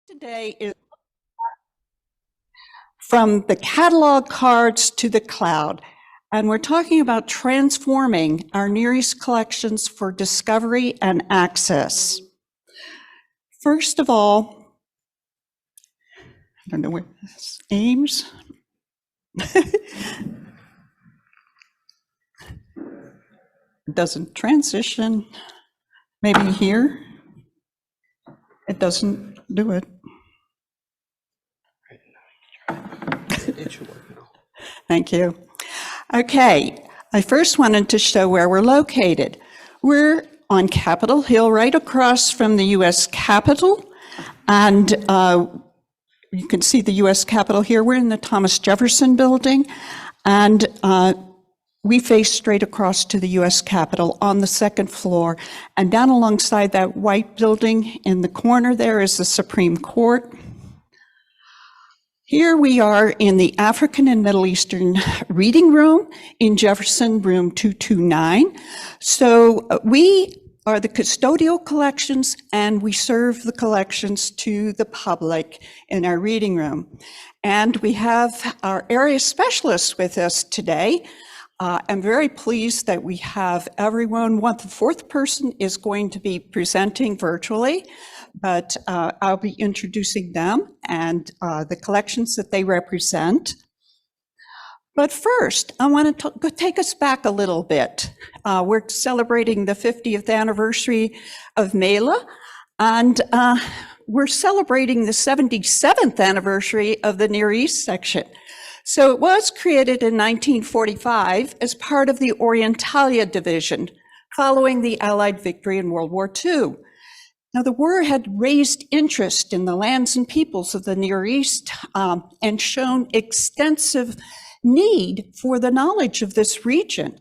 Today is from the catalog cards to the cloud, and we're talking about transforming our Near East collections for discovery and access. First of all, I don't know where this aims. It doesn't transition. Maybe here. It doesn't do it. It should work now. Thank you. Okay, I first wanted to show where we're located. We're on Capitol Hill, right across from the U.S. Capitol, and you can see the U.S. Capitol here. We're in the Thomas Jefferson Building, and we face straight across to the U.S. Capitol on the second floor. And down alongside that white building in the corner there is the Supreme Court. Here we are in the African and Middle Eastern Reading Room in Jefferson Room 229. So we are the custodial collections, and we serve the collections to the public in our reading room. And we have our area specialists with us today. I'm very pleased that we have everyone. The fourth person is going to be presenting virtually, but I'll be introducing them and the collections that they represent. But first, I want to take us back a little bit. We're celebrating the 50th anniversary of MELA, and we're celebrating the 77th anniversary of the Near East section. So it was created in 1945 as part of the Orientalia Division, following the Allied victory in World War II. Now, the war had raised interest in the lands and peoples of the Near East and shown extensive need for the knowledge of this region.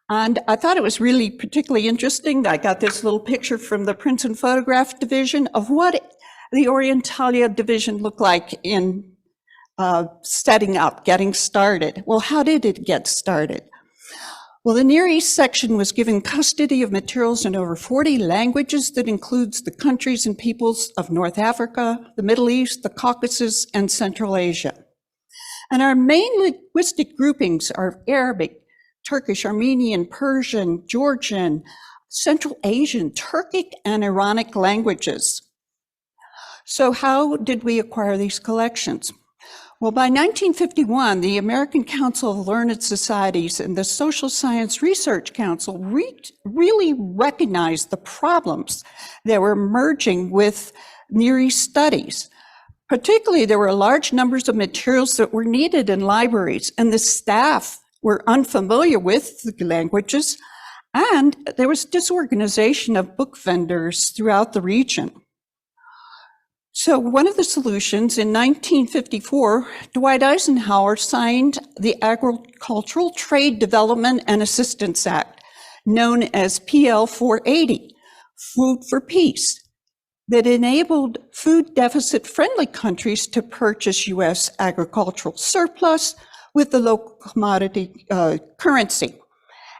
And I thought it was really particularly interesting. I got this little picture from the Prints and Photograph Division of what the Orientalia Division looked like in setting up, getting started. Well, how did it get started? Well, the Near East section was given custody of materials in over 40 languages that includes the countries and peoples of North Africa, the Middle East, the Caucasus, and Central Asia. And our main linguistic groupings are Arabic, Turkish, Armenian, Persian, Georgian, Central Asian, Turkic, and Iranic languages. So how did we acquire these collections? Well, by 1951, the American Council of Learned Societies and the Social Science Research Council really recognized the problems that were emerging with Near East studies. Particularly, there were large numbers of materials that were needed in libraries, and the staff were unfamiliar with the languages, and there was disorganization of book vendors throughout the region. So one of the solutions in 1954, Dwight Eisenhower signed the Agricultural Trade Development and Assistance Act, known as PL 480, Food for Peace, that enabled food deficit-friendly countries to purchase U.S. agricultural surplus with the local commodity currency.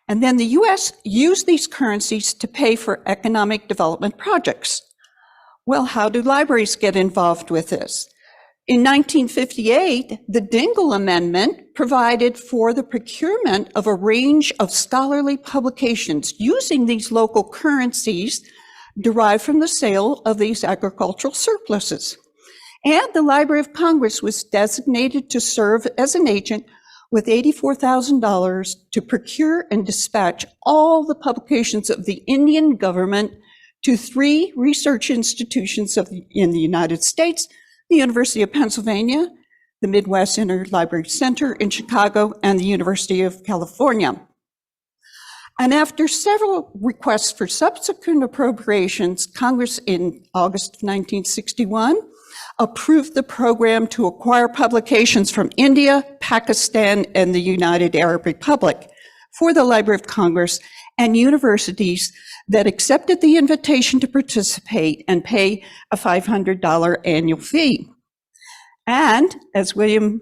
And then the U.S. used these currencies to pay for economic development projects. Well, how do libraries get involved with this? In 1958, the Dingle Amendment provided for the procurement of a range of scholarly publications using these local currencies derived from the sale of these agricultural surpluses. And the Library of Congress was designated to serve as an agent with $84,000 to procure and dispatch all the publications of the Indian government to 3 research institutions in the United States, the University of Pennsylvania, the Midwest Interlibrary Center in Chicago, and the University of California. And after several requests for subsequent appropriations, Congress in August of 1961 approved the program to acquire publications from India, Pakistan, and the United Arab Republic for the Library of Congress and universities that accepted the invitation to participate and pay a $500 annual fee. And as William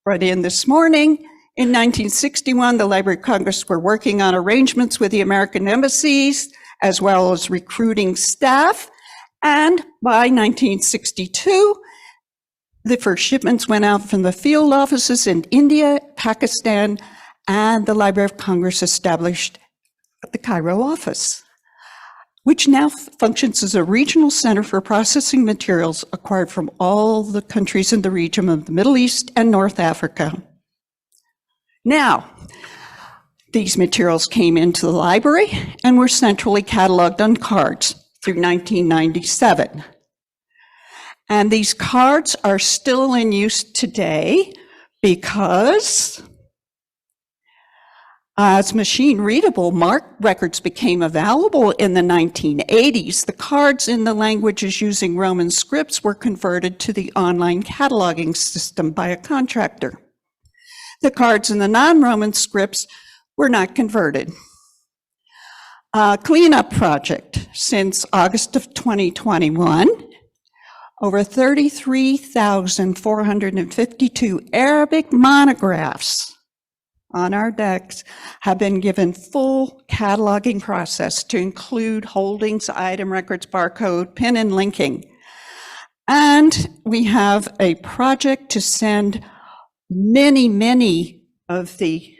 brought in this morning, in 1961, the Library of Congress were working on arrangements with the American embassies, as well as recruiting staff. And by 1962, the first shipments went out from the field offices in India, Pakistan, and the Library of Congress established the Cairo office, which now functions as a regional center for processing materials acquired from all the countries in the region of the Middle East and North Africa. Now, these materials came into the library and were centrally cataloged on cards through 1997. And these cards are still in use today because as machine-readable MARC records became available in the 1980s, the cards in the languages using Roman scripts were converted to the online cataloging system by a contractor. The cards in the non-Roman scripts were not converted. Cleanup project since August of 2021. Over 33,452 Arabic monographs on our decks have been given full cataloging process to include holdings, item records, barcode, PIN, and linking. And we have a project to send many of the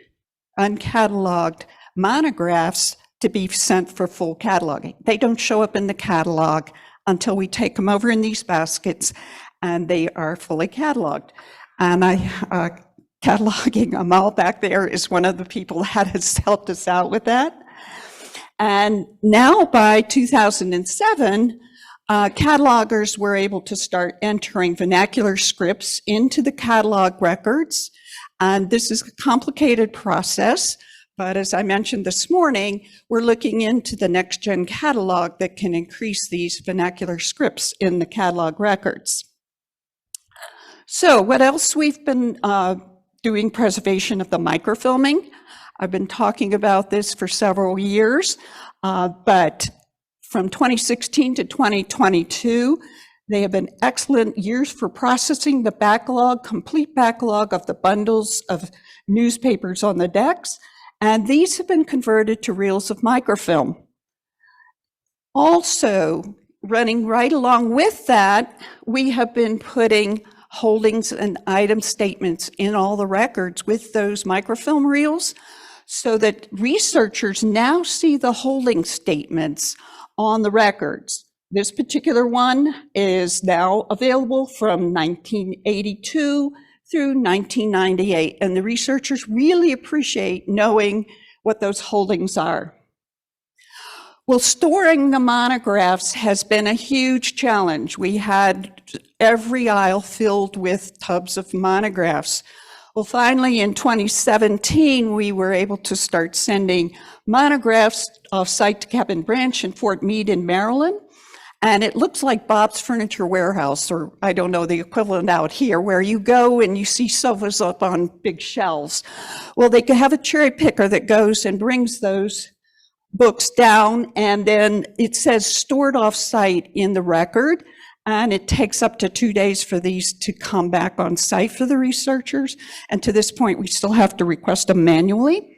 uncatalogued monographs to be sent for full cataloging. They don't show up in the catalog until we take them over in these baskets and they are fully cataloged. And cataloging them all back there is one of the people that has helped us out with that. And now by 2007, catalogers were able to start entering vernacular scripts into the catalog records. And this is a complicated process, but as I mentioned this morning, we're looking into the next gen catalog that can increase these vernacular scripts in the catalog records. So what else? We've been doing preservation of the microfilming. I've been talking about this for several years, but from 2016 to 2022, they have been excellent years for processing the backlog, complete backlog of the bundles of newspapers on the decks, and these have been converted to reels of microfilm. Also, running right along with that, we have been putting holdings and item statements in all the records with those microfilm reels so that researchers now see the holding statements on the records. This particular one is now available from 1982 through 1998, and the researchers really appreciate knowing what those holdings are. Well, storing the monographs has been a huge challenge. We had every aisle filled with tubs of monographs. Well, finally, in 2017, we were able to start sending monographs off-site to Cabin Branch in Fort Meade in Maryland. And it looks like Bob's Furniture Warehouse, or I don't know, the equivalent out here, where you go and you see sofas up on big shelves. Well, they could have a cherry picker that goes and brings those books down, and then it says stored off-site in the record, and it takes up to 2 days for these to come back on site for the researchers. And to this point, we still have to request them manually.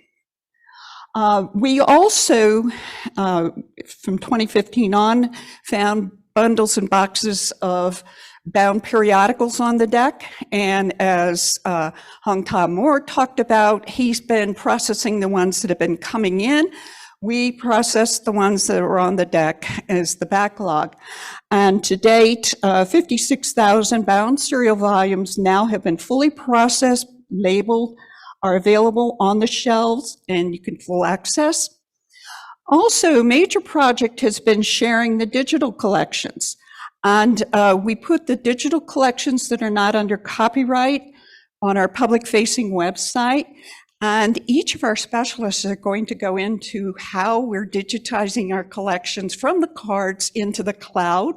We also, from 2015 on, found bundles and boxes of bound periodicals on the deck. And as Hong Ta Moore talked about, he's been processing the ones that have been coming in. We processed the ones that are on the deck as the backlog. And to date, 56,000 bound serial volumes now have been fully processed, labeled, are available on the shelves, and you can full access. Also, a major project has been sharing the digital collections. And we put the digital collections that are not under copyright on our public-facing website. And each of our specialists are going to go into how we're digitizing our collections from the cards into the cloud.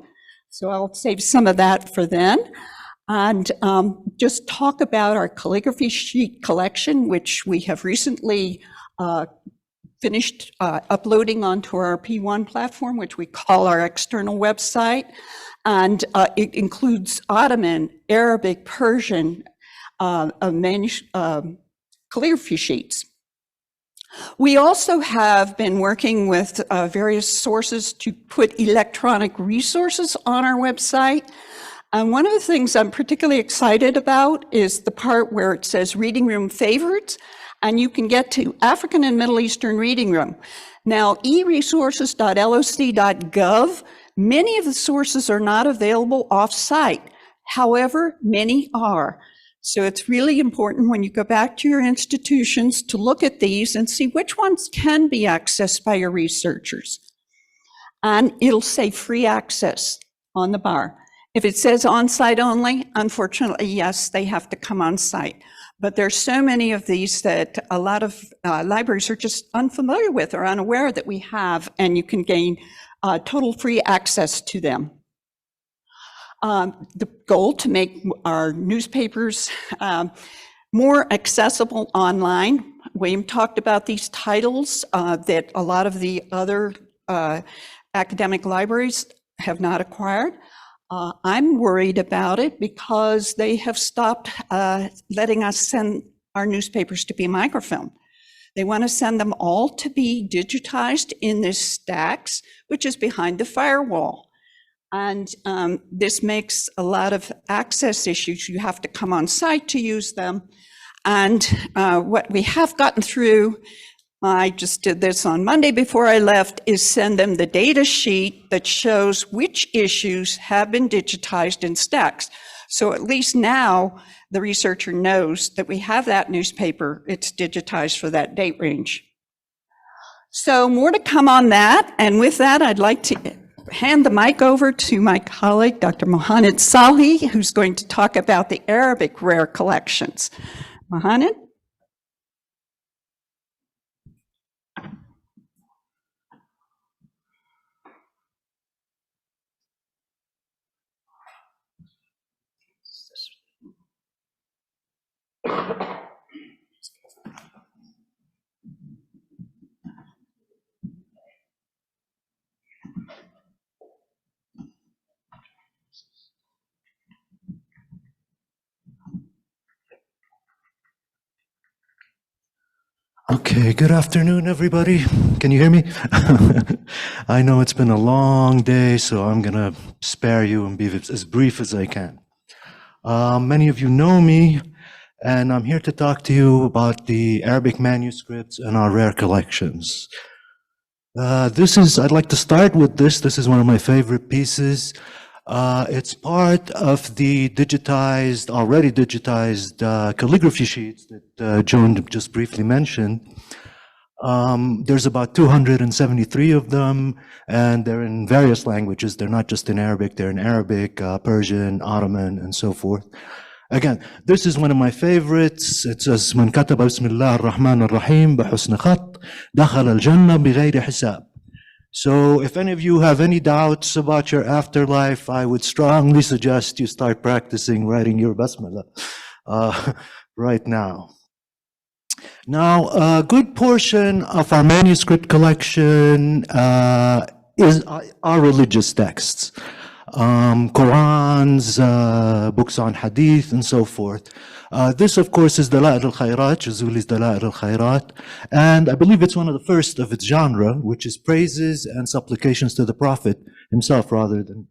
So I'll save some of that for then. And just talk about our calligraphy sheet collection, which we have recently finished uploading onto our P1 platform, which we call our external website. And it includes Ottoman, Arabic, Persian, calligraphy sheets. We also have been working with various sources to put electronic resources on our website. And one of the things I'm particularly excited about is the part where it says Reading Room Favorites, and you can get to African and Middle Eastern Reading Room. Now, eresources.loc.gov, many of the sources are not available off-site. However, many are. So it's really important when you go back to your institutions to look at these and see which ones can be accessed by your researchers. And it'll say free access on the bar. If it says on-site only, unfortunately, yes, they have to come on-site. But there's so many of these that a lot of libraries are just unfamiliar with or unaware that we have, and you can gain total free access to them. The goal to make our newspapers more accessible online. William talked about these titles that a lot of the other academic libraries have not acquired. I'm worried about it because they have stopped letting us send our newspapers to be microfilmed. They want to send them all to be digitized in this stacks, which is behind the firewall. And this makes a lot of access issues. You have to come on site to use them. And what we have gotten through, I just did this on Monday before I left, is send them the data sheet that shows which issues have been digitized in stacks. So at least now the researcher knows that we have that newspaper, it's digitized for that date range. So more to come on that. And with that, I'd like to hand the mic over to my colleague, Dr. Muhannad Salhi, who's going to talk about the Arabic rare collections. Muhannad? Okay, good afternoon, everybody. Can you hear me? I know it's been a long day, so I'm gonna spare you and be as brief as I can. Many of you know me, and I'm here to talk to you about the Arabic manuscripts and our rare collections. I'd like to start with this. This is one of my favorite pieces. It's part of the already digitized calligraphy sheets that Joan just briefly mentioned. There's about 273 of them, and they're in various languages. They're not just in Arabic, they're in Arabic, Persian, Ottoman, and so forth. Again, this is one of my favorites. It says, من كتب بسم الله الرحمن الرحيم بحسن خط دخل الجنة بغير حساب. So if any of you have any doubts about your afterlife, I would strongly suggest you start practicing writing your basmala right now. Now, a good portion of our manuscript collection are religious texts. Qurans, books on hadith, and so forth. This, of course, is Dala'il al-Khairat, Jazuli's Dala'il al-Khairat, and I believe it's one of the first of its genre, which is praises and supplications to the Prophet himself, rather than,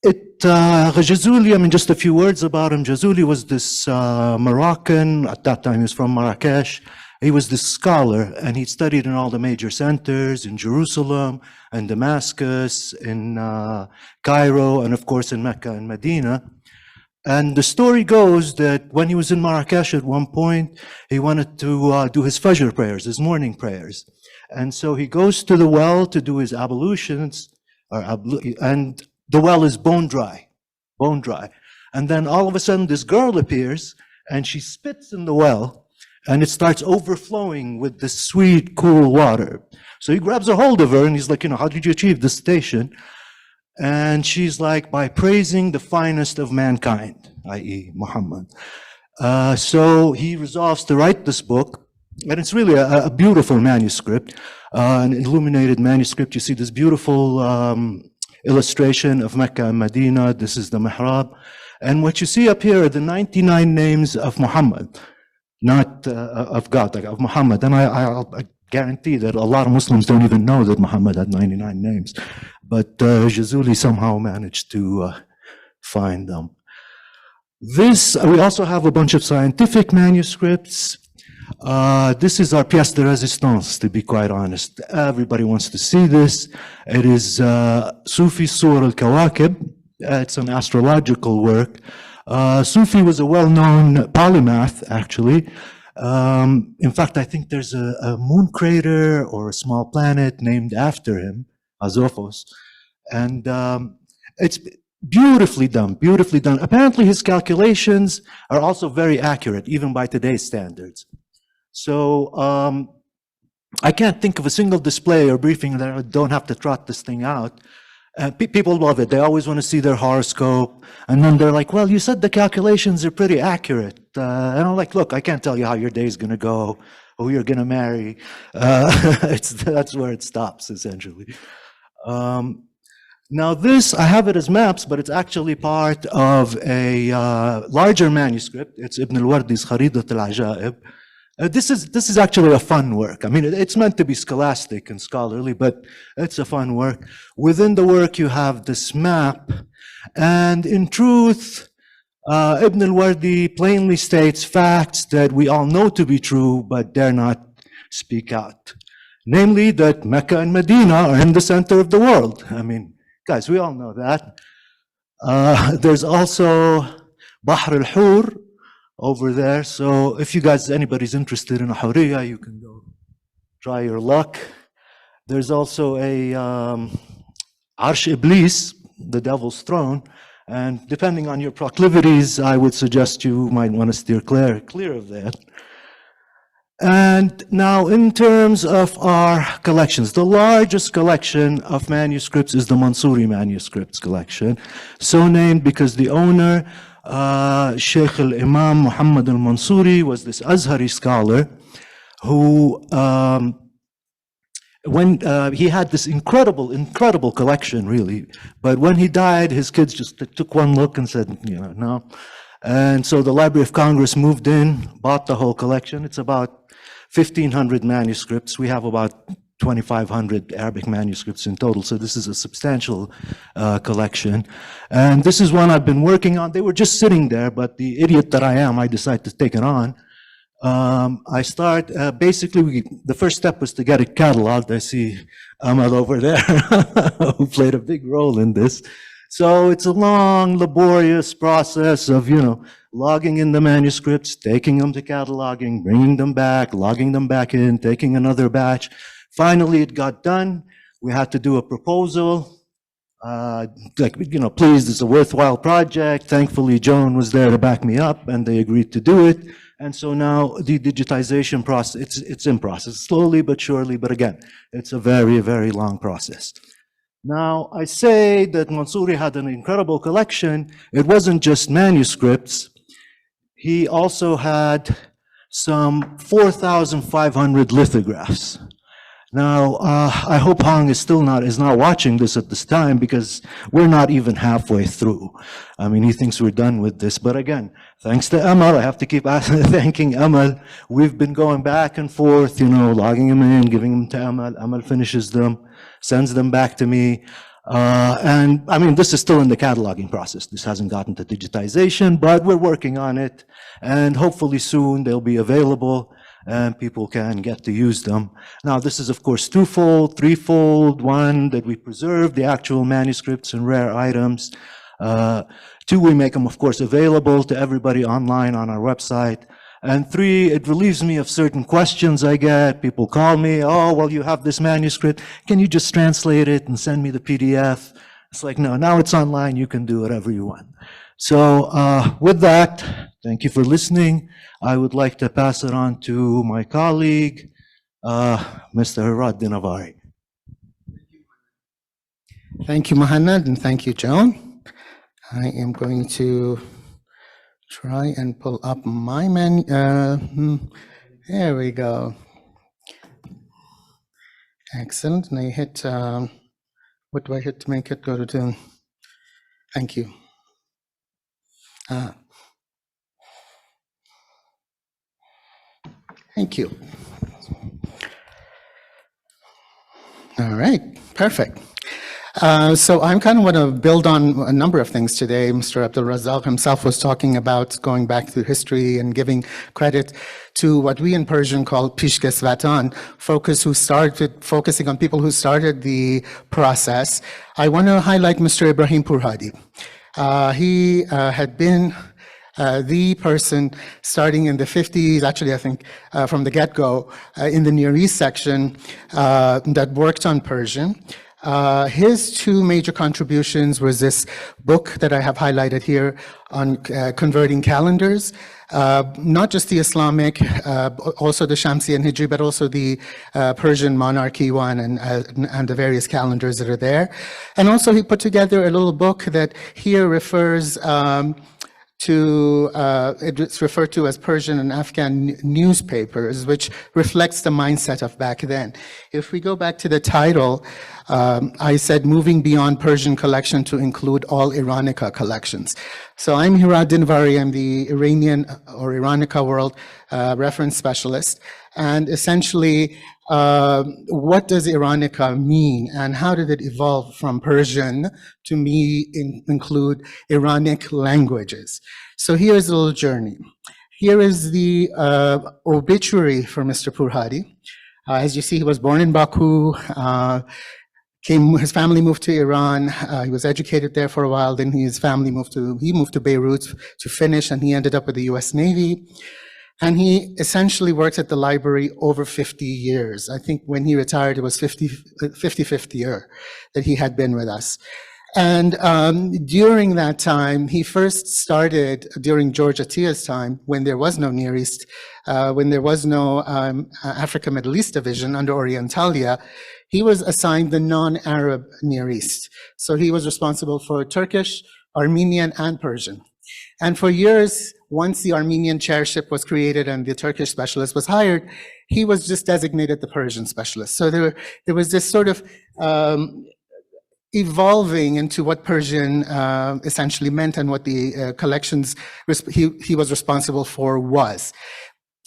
Jazuli, I mean, just a few words about him. Jazuli was this Moroccan, at that time he was from Marrakesh. He was this scholar, and he studied in all the major centers, in Jerusalem, and Damascus, in Cairo, and of course in Mecca and Medina. And the story goes that when he was in Marrakesh at one point, he wanted to do his Fajr prayers, his morning prayers. And so he goes to the well to do his ablutions, and the well is bone dry. And then all of a sudden this girl appears, and she spits in the well, and it starts overflowing with this sweet, cool water. So he grabs a hold of her, and he's like, how did you achieve this station? And she's like, by praising the finest of mankind, i.e. Muhammad. So he resolves to write this book, and it's really a beautiful manuscript, an illuminated manuscript. You see this beautiful illustration of Mecca and Medina. This is the mihrab. And what you see up here are the 99 names of Muhammad. not of God, like of Muhammad. And I guarantee that a lot of Muslims don't even know that Muhammad had 99 names. But Jazuli somehow managed to find them. We also have a bunch of scientific manuscripts. This is our pièce de résistance, to be quite honest. Everybody wants to see this. It is Sufi Sur al-Kawakib. It's an astrological work. Sufi was a well-known polymath, actually. In fact, I think there's a moon crater or a small planet named after him, Azophos. And it's beautifully done, beautifully done. Apparently his calculations are also very accurate, even by today's standards. So I can't think of a single display or briefing that I don't have to trot this thing out. People love it. They always want to see their horoscope. And then they're like, well, you said the calculations are pretty accurate. And I'm like, look, I can't tell you how your day's going to go, or who you're going to marry. That's where it stops, essentially. Now this, I have it as maps, but it's actually part of a larger manuscript. It's Ibn al-Wardi's Kharidat al-Ajaib. This is actually a fun work. I mean, it's meant to be scholastic and scholarly, but it's a fun work. Within the work, you have this map. And in truth, Ibn al-Wardi plainly states facts that we all know to be true, but dare not speak out. Namely, that Mecca and Medina are in the center of the world. I mean, guys, we all know that. There's also Bahr al-Hur over there. So if you guys, anybody's interested in a Hurriya, you can go try your luck. There's also a Arsh Iblis, the devil's throne. And depending on your proclivities, I would suggest you might want to steer clear of that. And now, in terms of our collections, the largest collection of manuscripts is the Mansouri manuscripts collection, so named because the owner, Sheikh al-Imam Muhammad al-Mansouri, was this Azhari scholar who, when he had this incredible collection, really, but when he died, his kids just took one look and said, you know, no. And so the Library of Congress moved in, bought the whole collection. It's about 1,500 manuscripts. We have about 2,500 Arabic manuscripts in total, so this is a substantial collection. And this is one I've been working on. They were just sitting there, but the idiot that I am, I decided to take it on. Basically, the first step was to get it cataloged. I see Amal over there, who played a big role in this. So it's a long, laborious process of, you know, logging in the manuscripts, taking them to cataloging, bringing them back, logging them back in, taking another batch. Finally, it got done. We had to do a proposal. Like, you know, please, it's a worthwhile project. Thankfully, Joan was there to back me up, and they agreed to do it. And so now the digitization process, it's in process, slowly but surely, but again, it's a very, very long process. Now, I say that Mansouri had an incredible collection. It wasn't just manuscripts. He also had some 4,500 lithographs. Now, I hope Hong is not watching this at this time, because we're not even halfway through. I mean, he thinks we're done with this. But again, thanks to Amal, I have to keep thanking Amal. We've been going back and forth, you know, logging them in, giving them to Amal. Amal finishes them, sends them back to me. And I mean, this is still in the cataloging process. This hasn't gotten to digitization, but we're working on it. And hopefully soon they'll be available and people can get to use them. Now, this is, of course, twofold, threefold. One, that we preserve the actual manuscripts and rare items. Two, we make them, of course, available to everybody online on our website. And three, it relieves me of certain questions I get. People call me, oh, well, you have this manuscript. Can you just translate it and send me the PDF? It's like, no, now it's online. You can do whatever you want. So with that, thank you for listening. I would like to pass it on to my colleague, Mr. Hirad Dinavari. Thank you, Muhannad, and thank you, Joan. I am going to try and pull up my menu. There we go. Excellent. And I hit, what do I hit to make it go to? Thank you. Thank you. All right, perfect. So I'm kind of want to build on a number of things today. Mr. Abdul Razak himself was talking about going back through history and giving credit to what we in Persian call Pishkes Vatan, focusing on people who started the process. I want to highlight Mr. Ibrahim Pourhadi. He had been the person starting in the 50s, actually I think from the get-go, in the Near East section that worked on Persian. His two major contributions was this book that I have highlighted here on converting calendars, not just the Islamic, also the Shamsi and Hijri, but also the Persian monarchy one and the various calendars that are there. And also he put together a little book that here refers it's referred to as Persian and Afghan newspapers, which reflects the mindset of back then. If we go back to the title, I said moving beyond Persian collection to include all Iranica collections. So I'm Hirad Dinavari, I'm the Iranian or Iranica world reference specialist. And essentially, what does Iranica mean and how did it evolve from Persian to include Iranic languages? So here's a little journey. Here is the obituary for Mr. Pourhadi. As you see, he was born in Baku, his family moved to Iran. He was educated there for a while. Then his family moved to Beirut to finish, and he ended up with the US Navy. And he essentially worked at the library over 50 years. I think when he retired, it was 55th year that he had been with us. And during that time, he first started during George Atiyah's time, when there was no Near East, when there was no Africa Middle East division under Orientalia. He was assigned the non-Arab Near East. So he was responsible for Turkish, Armenian, and Persian. And for years, once the Armenian chairship was created and the Turkish specialist was hired, he was just designated the Persian specialist. So there was this sort of evolving into what Persian essentially meant and what the collections he was responsible for was.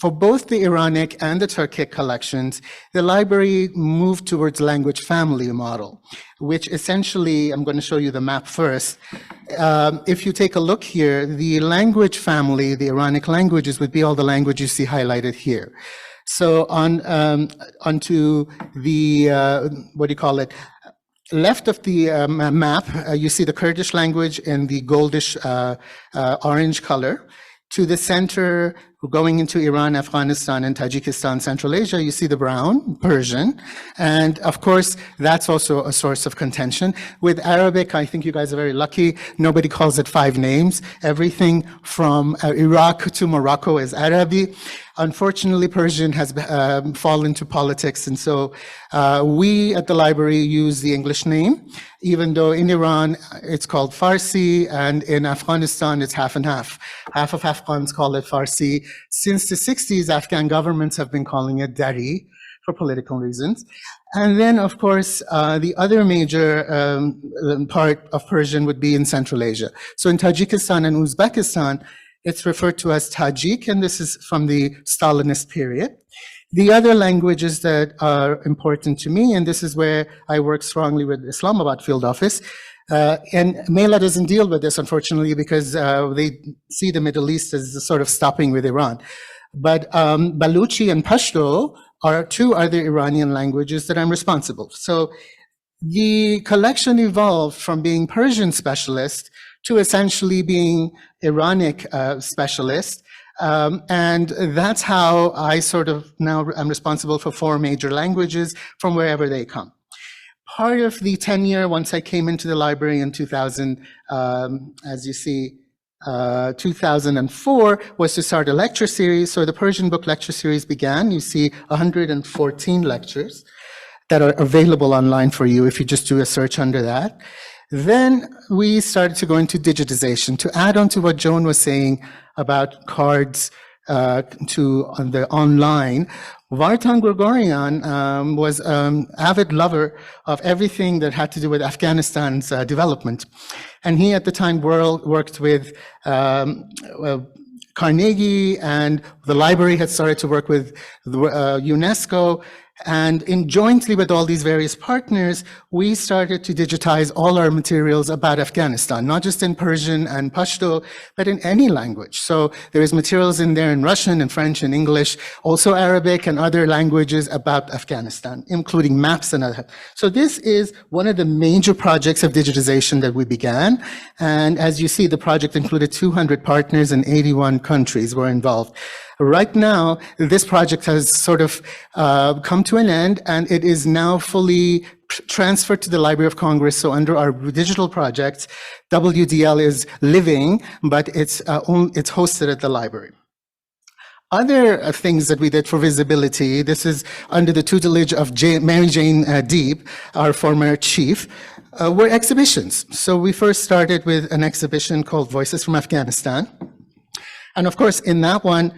For both the Iranic and the Turkic collections, the library moved towards language family model, which essentially, I'm going to show you the map first. If you take a look here, the language family, the Iranic languages would be all the language you see highlighted here. So onto the, left of the map, you see the Kurdish language in the goldish orange color. To the center, going into Iran, Afghanistan, and Tajikistan, Central Asia, you see the brown, Persian. And of course, that's also a source of contention. With Arabic, I think you guys are very lucky. Nobody calls it 5 names. Everything from Iraq to Morocco is Arabic. Unfortunately, Persian has fallen to politics, and so we at the library use the English name, even though in Iran it's called Farsi, and in Afghanistan it's half and half. Half of Afghans call it Farsi. Since the 60s, Afghan governments have been calling it Dari for political reasons. And then, of course, the other major part of Persian would be in Central Asia. So in Tajikistan and Uzbekistan, it's referred to as Tajik, and this is from the Stalinist period. The other languages that are important to me, and this is where I work strongly with Islamabad field office, and Mela doesn't deal with this, unfortunately, because they see the Middle East as sort of stopping with Iran. But Baluchi and Pashto are 2 other Iranian languages that I'm responsible. So the collection evolved from being Persian specialist to essentially being Iranic specialist. And that's how I sort of now I'm responsible for 4 major languages from wherever they come. Part of the tenure, once I came into the library in 2000, as you see, 2004, was to start a lecture series. So the Persian book lecture series began. You see 114 lectures that are available online for you if you just do a search under that. Then we started to go into digitization. To add on to what Joan was saying about cards on the online, Vartan Gregorian was an avid lover of everything that had to do with Afghanistan's development. And he at the time worked with Carnegie, and the library had started to work with the, UNESCO. And in jointly with all these various partners, we started to digitize all our materials about Afghanistan, not just in Persian and Pashto, but in any language. So there is materials in there in Russian and French and English, also Arabic and other languages about Afghanistan, including maps and other. So this is one of the major projects of digitization that we began. And as you see, the project included 200 partners in 81 countries were involved. Right now, this project has sort of come to an end, and it is now fully transferred to the Library of Congress. So under our digital projects, WDL is living, but it's hosted at the library. Other things that we did for visibility, this is under the tutelage of Mary Jane Deeb, our former chief, were exhibitions. So we first started with an exhibition called Voices from Afghanistan. And of course, in that one,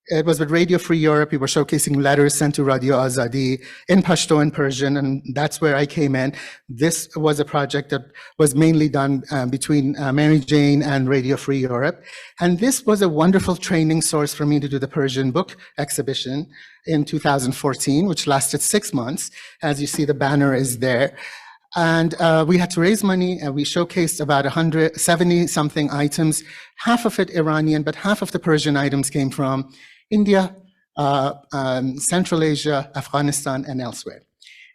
it was with Radio Free Europe. We were showcasing letters sent to Radio Azadi in Pashto and Persian, and that's where I came in. This was a project that was mainly done between Mary Jane and Radio Free Europe. And this was a wonderful training source for me to do the Persian book exhibition in 2014, which lasted 6 months. As you see, the banner is there. And we had to raise money, and we showcased about 170-something items, half of it Iranian, but half of the Persian items came from India, Central Asia, Afghanistan, and elsewhere.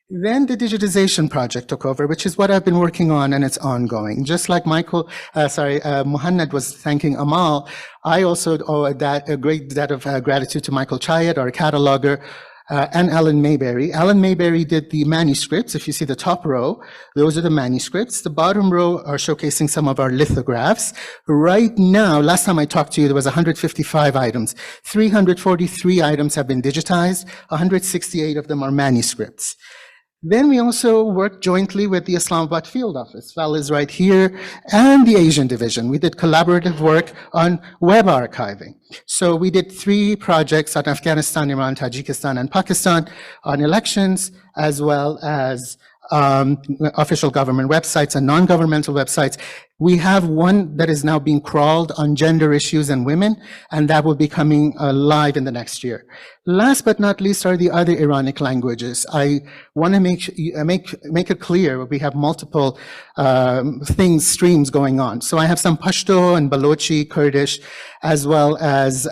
Then the digitization project took over, which is what I've been working on, and it's ongoing. Just like Muhannad was thanking Amal, I also owe a great debt of gratitude to Michael Chayat, our cataloger, and Alan Mayberry. Alan Mayberry did the manuscripts. If you see the top row, those are the manuscripts. The bottom row are showcasing some of our lithographs. Right now, last time I talked to you, there was 155 items. 343 items have been digitized. 168 of them are manuscripts. Then we also worked jointly with the Islamabad Field Office. Val is right here, and the Asian Division. We did collaborative work on web archiving. So we did 3 projects on Afghanistan, Iran, Tajikistan, and Pakistan on elections, as well as official government websites and non-governmental websites. We have one that is now being crawled on gender issues and women, and that will be coming live in the next year. Last but not least are the other Iranic languages. I want to make it clear we have multiple streams going on. So I have some Pashto and Balochi, Kurdish, as well as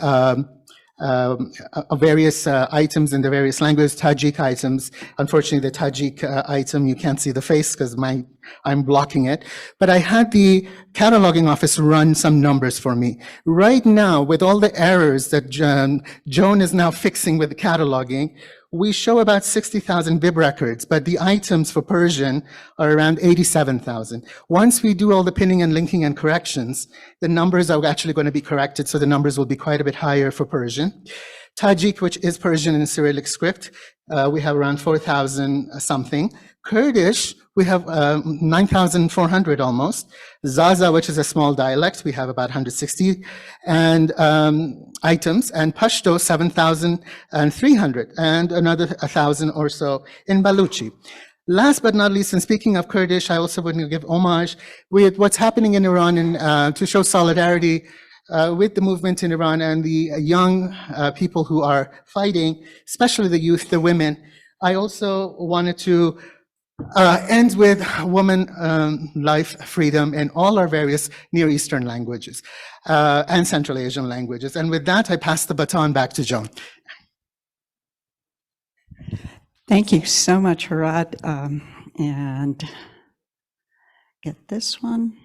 various items in the various languages, Tajik items. Unfortunately, the Tajik item, you can't see the face because I'm blocking it. But I had the cataloging office run some numbers for me. Right now, with all the errors that Joan is now fixing with the cataloging, we show about 60,000 bib records, but the items for Persian are around 87,000. Once we do all the pinning and linking and corrections, the numbers are actually going to be corrected, so the numbers will be quite a bit higher for Persian. Tajik, which is Persian in Cyrillic script, we have around 4,000 something. Kurdish, we have 9,400 almost. Zaza, which is a small dialect, we have about 160 and items, and Pashto 7,300, and another 1,000 or so in Baluchi. Last but not least, and speaking of Kurdish, I also want to give homage with what's happening in Iran and to show solidarity with the movement in Iran and the young people who are fighting, especially the youth, the women. I also wanted to end with woman, life, freedom in all our various Near Eastern languages and Central Asian languages. And with that, I pass the baton back to Joan. Thank you so much, Hirad. And get this one.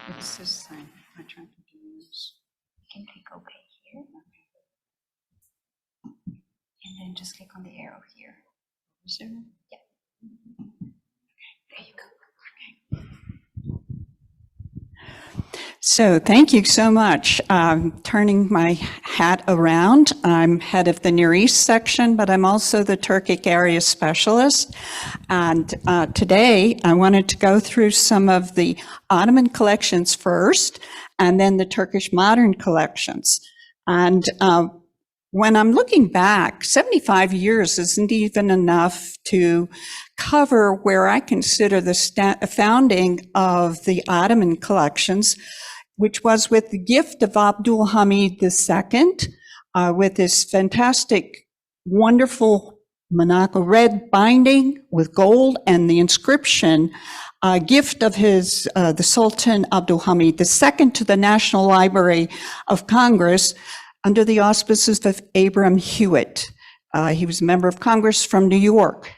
It's this thing. I tried to do this. You can click OK here. And then just click on the arrow here. Is there? Yeah. Okay, there you go. Okay. So thank you so much. Turning my hat around, I'm head of the Near East section, but I'm also the Turkic area specialist. And today I wanted to go through some of the Ottoman collections first, and then the Turkish modern collections. And when I'm looking back, 75 years isn't even enough to cover where I consider the founding of the Ottoman collections, which was with the gift of Abdul Hamid II, with this fantastic, wonderful Monaco red binding with gold and the inscription, gift of his, the Sultan Abdul Hamid II to the National Library of Congress under the auspices of Abram Hewitt. He was a member of Congress from New York.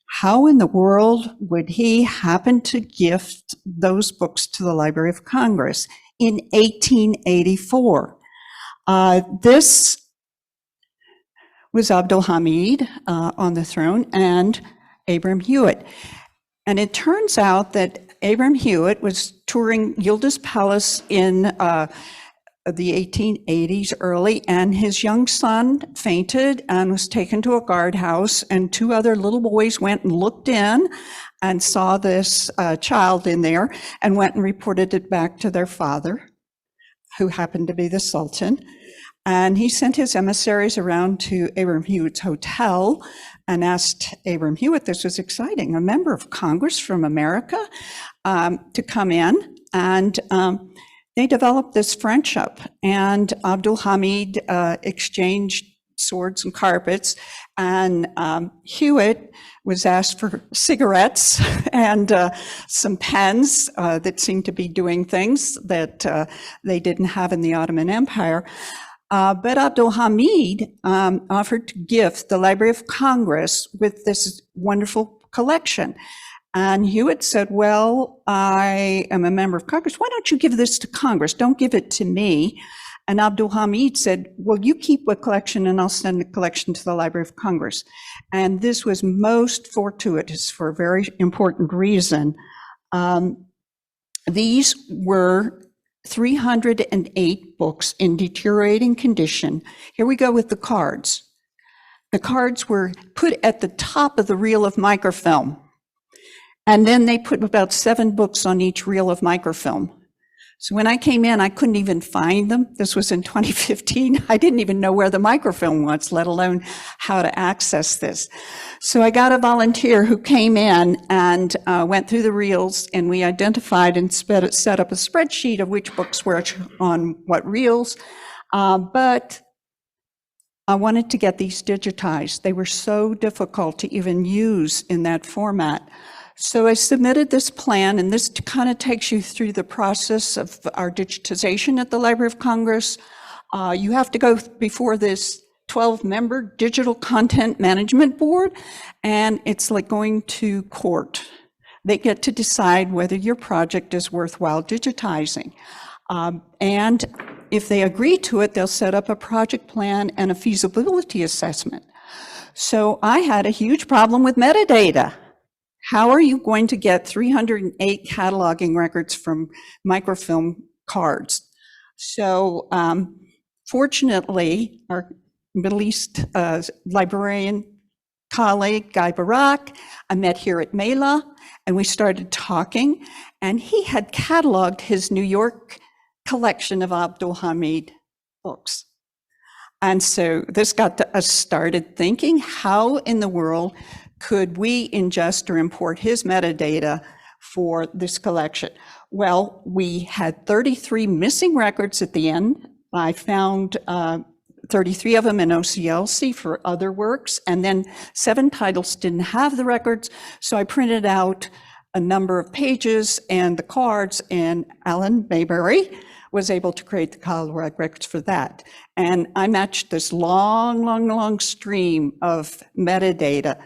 How in the world would he happen to gift those books to the Library of Congress in 1884? This was Abdul Hamid on the throne and Abram Hewitt. And it turns out that Abram Hewitt was touring Yildiz Palace in the 1880s early, and his young son fainted and was taken to a guardhouse, and two other little boys went and looked in and saw this child in there and went and reported it back to their father, who happened to be the Sultan. And he sent his emissaries around to Abram Hewitt's hotel and asked Abram Hewitt, this was exciting, a member of Congress from America, to come in. And they developed this friendship, and Abdul Hamid exchanged swords and carpets, and Hewitt was asked for cigarettes and some pens that seemed to be doing things that they didn't have in the Ottoman Empire. But Abdul Hamid offered to gift the Library of Congress with this wonderful collection. And Hewitt said, well, I am a member of Congress. Why don't you give this to Congress? Don't give it to me. And Abdul Hamid said, well, you keep a collection and I'll send the collection to the Library of Congress. And this was most fortuitous for a very important reason. These were 308 books in deteriorating condition. Here we go with the cards. The cards were put at the top of the reel of microfilm. And then they put about 7 books on each reel of microfilm. So when I came in, I couldn't even find them. This was in 2015. I didn't even know where the microfilm was, let alone how to access this. So I got a volunteer who came in and went through the reels, and we identified and set up a spreadsheet of which books were on what reels. But I wanted to get these digitized. They were so difficult to even use in that format. So I submitted this plan, and this kind of takes you through the process of our digitization at the Library of Congress. You have to go before this 12-member Digital Content Management Board, and it's like going to court. They get to decide whether your project is worthwhile digitizing. And if they agree to it, they'll set up a project plan and a feasibility assessment. So I had a huge problem with metadata. How are you going to get 308 cataloging records from microfilm cards? So fortunately, our Middle East librarian colleague, Guy Barak, I met here at Mela, and we started talking, and he had cataloged his New York collection of Abdul Hamid books. And so this got us started thinking, how in the world could we ingest or import his metadata for this collection? Well, we had 33 missing records at the end. I found 33 of them in OCLC for other works, and then 7 titles didn't have the records, so I printed out a number of pages and the cards, and Alan Mayberry was able to create the catalog records for that. And I matched this long stream of metadata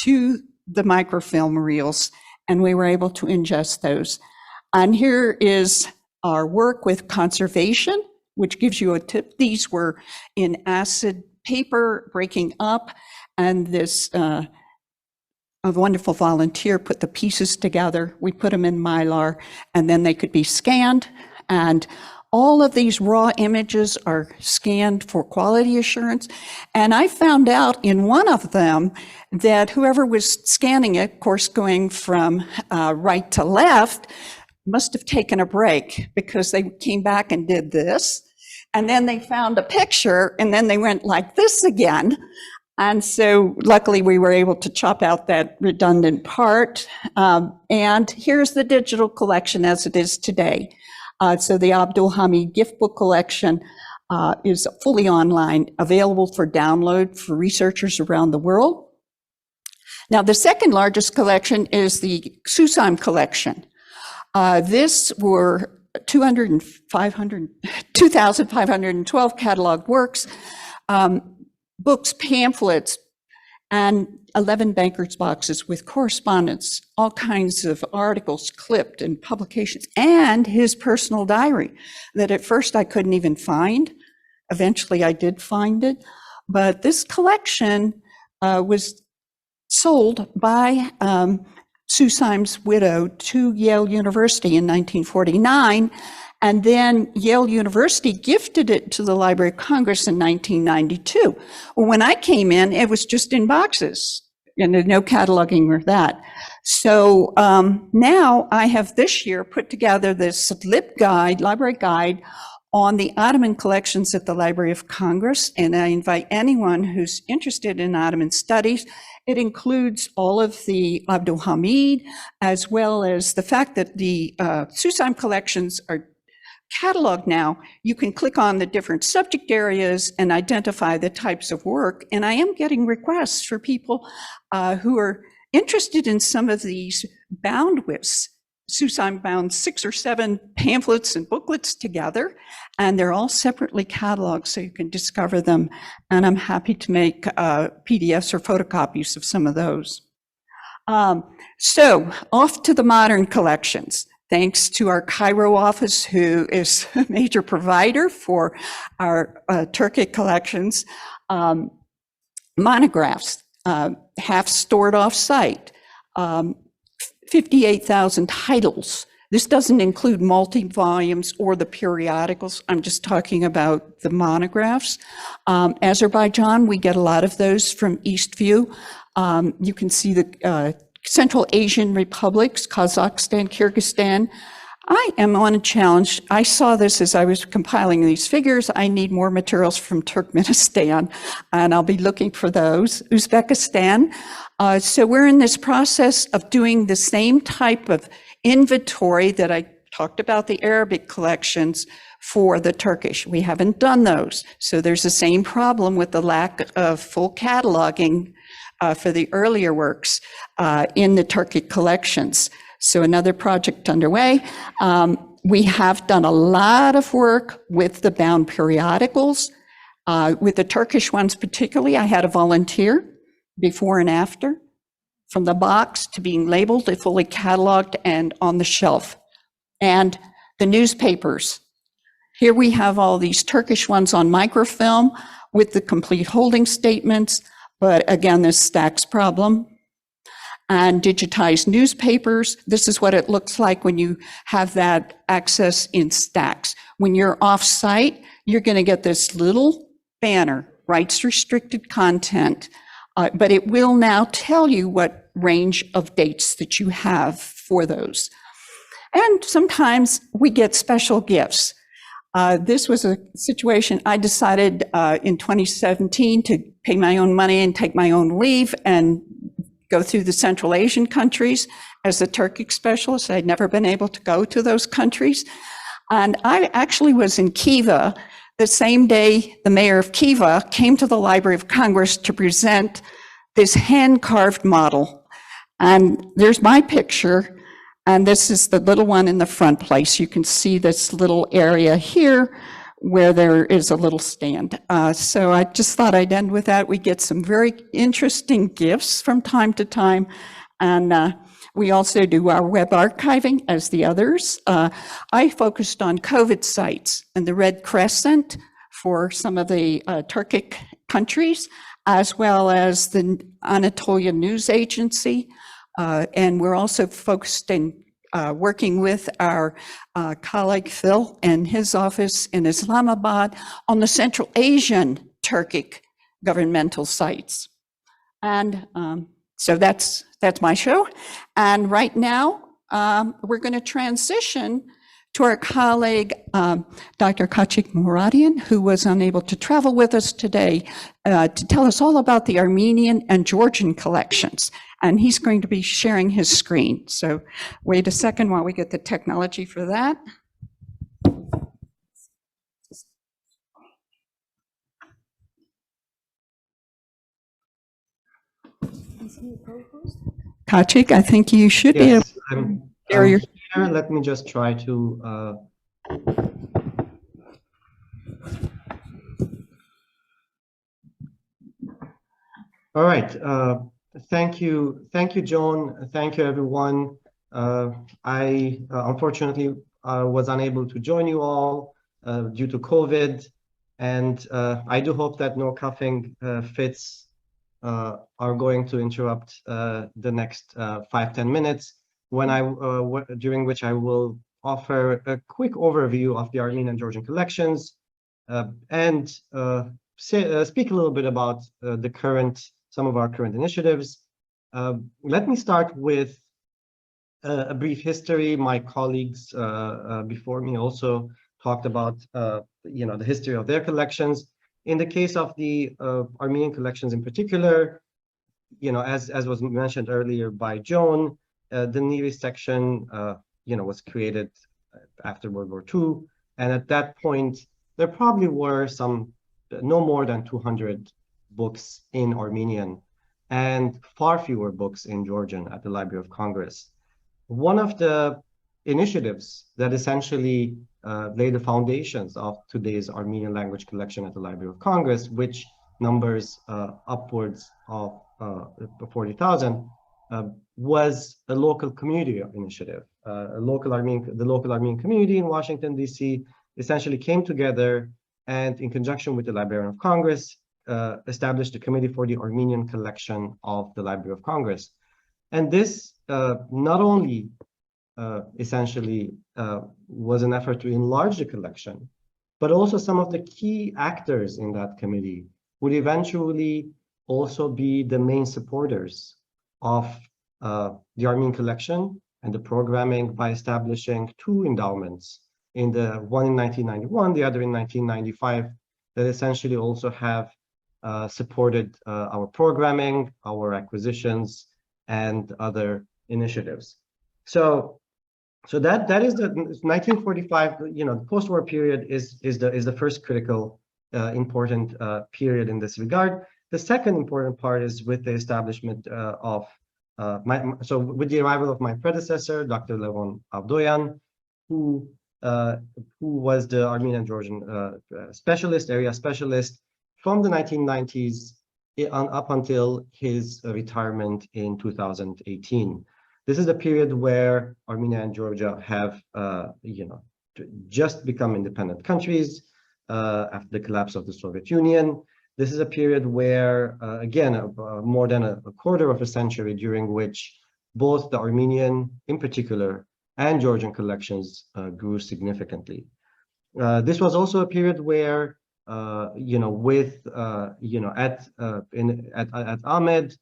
to the microfilm reels, and we were able to ingest those. And here is our work with conservation, which gives you a tip. These were in acid paper breaking up, and this a wonderful volunteer put the pieces together. We put them in Mylar, and then they could be scanned And all of these raw images are scanned for quality assurance. And I found out in one of them that whoever was scanning it, of course, going from right to left, must have taken a break because they came back and did this. And then they found a picture and then they went like this again. And so luckily we were able to chop out that redundant part. And here's the digital collection as it is today. So the Abdul Hamid gift book collection is fully online, available for download for researchers around the world. Now, the second largest collection is the Susam collection. This were 2,512 catalog works, books, pamphlets, and 11 bankers' boxes with correspondence, all kinds of articles clipped and publications, and his personal diary that at first I couldn't even find. Eventually I did find it. But this collection was sold by Susaim's widow to Yale University in 1949. And then Yale University gifted it to the Library of Congress in 1992. Well, when I came in, it was just in boxes, and there's no cataloging or that. So now I have this year put together this LIB guide, library guide, on the Ottoman collections at the Library of Congress, and I invite anyone who's interested in Ottoman studies. It includes all of the Abdul Hamid, as well as the fact that the Susaim collections are cataloged now. You can click on the different subject areas and identify the types of work. And I am getting requests for people who are interested in some of these bound WIFs. Susaim bound 6 or 7 pamphlets and booklets together, and they're all separately cataloged so you can discover them. And I'm happy to make PDFs or photocopies of some of those. So off to the modern collections. Thanks to our Cairo office, who is a major provider for our Turkic collections, monographs, half stored off-site, 58,000 titles. This doesn't include multi-volumes or the periodicals. I'm just talking about the monographs. Azerbaijan, we get a lot of those from Eastview. You can see the Central Asian republics, Kazakhstan, Kyrgyzstan. I am on a challenge. I saw this as I was compiling these figures. I need more materials from Turkmenistan, and I'll be looking for those. Uzbekistan. So we're in this process of doing the same type of inventory that I talked about the Arabic collections for the Turkish. We haven't done those. So there's the same problem with the lack of full cataloging for the earlier works in the Turkic collections. So another project underway. We have done a lot of work with the bound periodicals. With the Turkish ones particularly, I had a volunteer before and after, from the box to being labeled, fully cataloged and on the shelf. And the newspapers. Here we have all these Turkish ones on microfilm with the complete holding statements. But again, this stacks problem. And digitized newspapers, this is what it looks like when you have that access in stacks. When you're off-site, you're going to get this little banner, rights restricted content, but it will now tell you what range of dates that you have for those. And sometimes we get special gifts. This was a situation I decided in 2017 to pay my own money and take my own leave and go through the Central Asian countries as a Turkic specialist. I'd never been able to go to those countries. And I actually was in Kiva the same day the mayor of Kiva came to the Library of Congress to present this hand-carved model. And there's my picture, and this is the little one in the front place. You can see this little area here where there is a little stand. So I just thought I'd end with that. We get some very interesting gifts from time to time. And we also do our web archiving as the others. I focused on COVID sites and the Red Crescent for some of the Turkic countries, as well as the Anatolia News Agency. And we're also focused in working with our colleague Phil and his office in Islamabad on the Central Asian Turkic governmental sites. And so that's my show. And right now, we're going to transition to our colleague, Dr. Khatchig Mouradian, who was unable to travel with us today to tell us all about the Armenian and Georgian collections. And he's going to be sharing his screen. So wait a second while we get the technology for that. Khatchig, I think you should be able Yes, I'm share your. here. Let me just try to. All right. Thank you, Joan. Thank you, everyone. I unfortunately was unable to join you all due to COVID, and I do hope that no coughing fits are going to interrupt the next 5-10 minutes during which I will offer a quick overview of the Armenian and Georgian collections and speak a little bit about some of our current initiatives. Let me start with a brief history. My colleagues before me also talked about the history of their collections. In the case of the Armenian collections in particular, as was mentioned earlier by Joan, the Neri section, was created after World War II, and at that point there probably were no more than 200 books in Armenian and far fewer books in Georgian at the Library of Congress. One of the initiatives that essentially laid the foundations of today's Armenian language collection at the Library of Congress, which numbers upwards of 40,000, was a local community initiative. The local Armenian community in Washington, D.C. essentially came together and, in conjunction with the Librarian of Congress, established a committee for the Armenian collection of the Library of Congress. And this not only essentially was an effort to enlarge the collection, but also some of the key actors in that committee would eventually also be the main supporters of the Armenian collection and the programming by establishing two endowments, one in 1991, the other in 1995, that essentially also have supported our programming, our acquisitions, and other initiatives. So that is the 1945. The post-war period is the first critical important period in this regard. The second important part is with the establishment with the arrival of my predecessor, Dr. Levon Avdoyan, who was the Armenian and Georgian area specialist from the 1990s up until his retirement in 2018. This is the period where Armenia and Georgia have, just become independent countries after the collapse of the Soviet Union. This is a period where, again, more than a quarter of a century, during which both the Armenian, in particular, and Georgian collections grew significantly. This was also a period where, at Ahmed,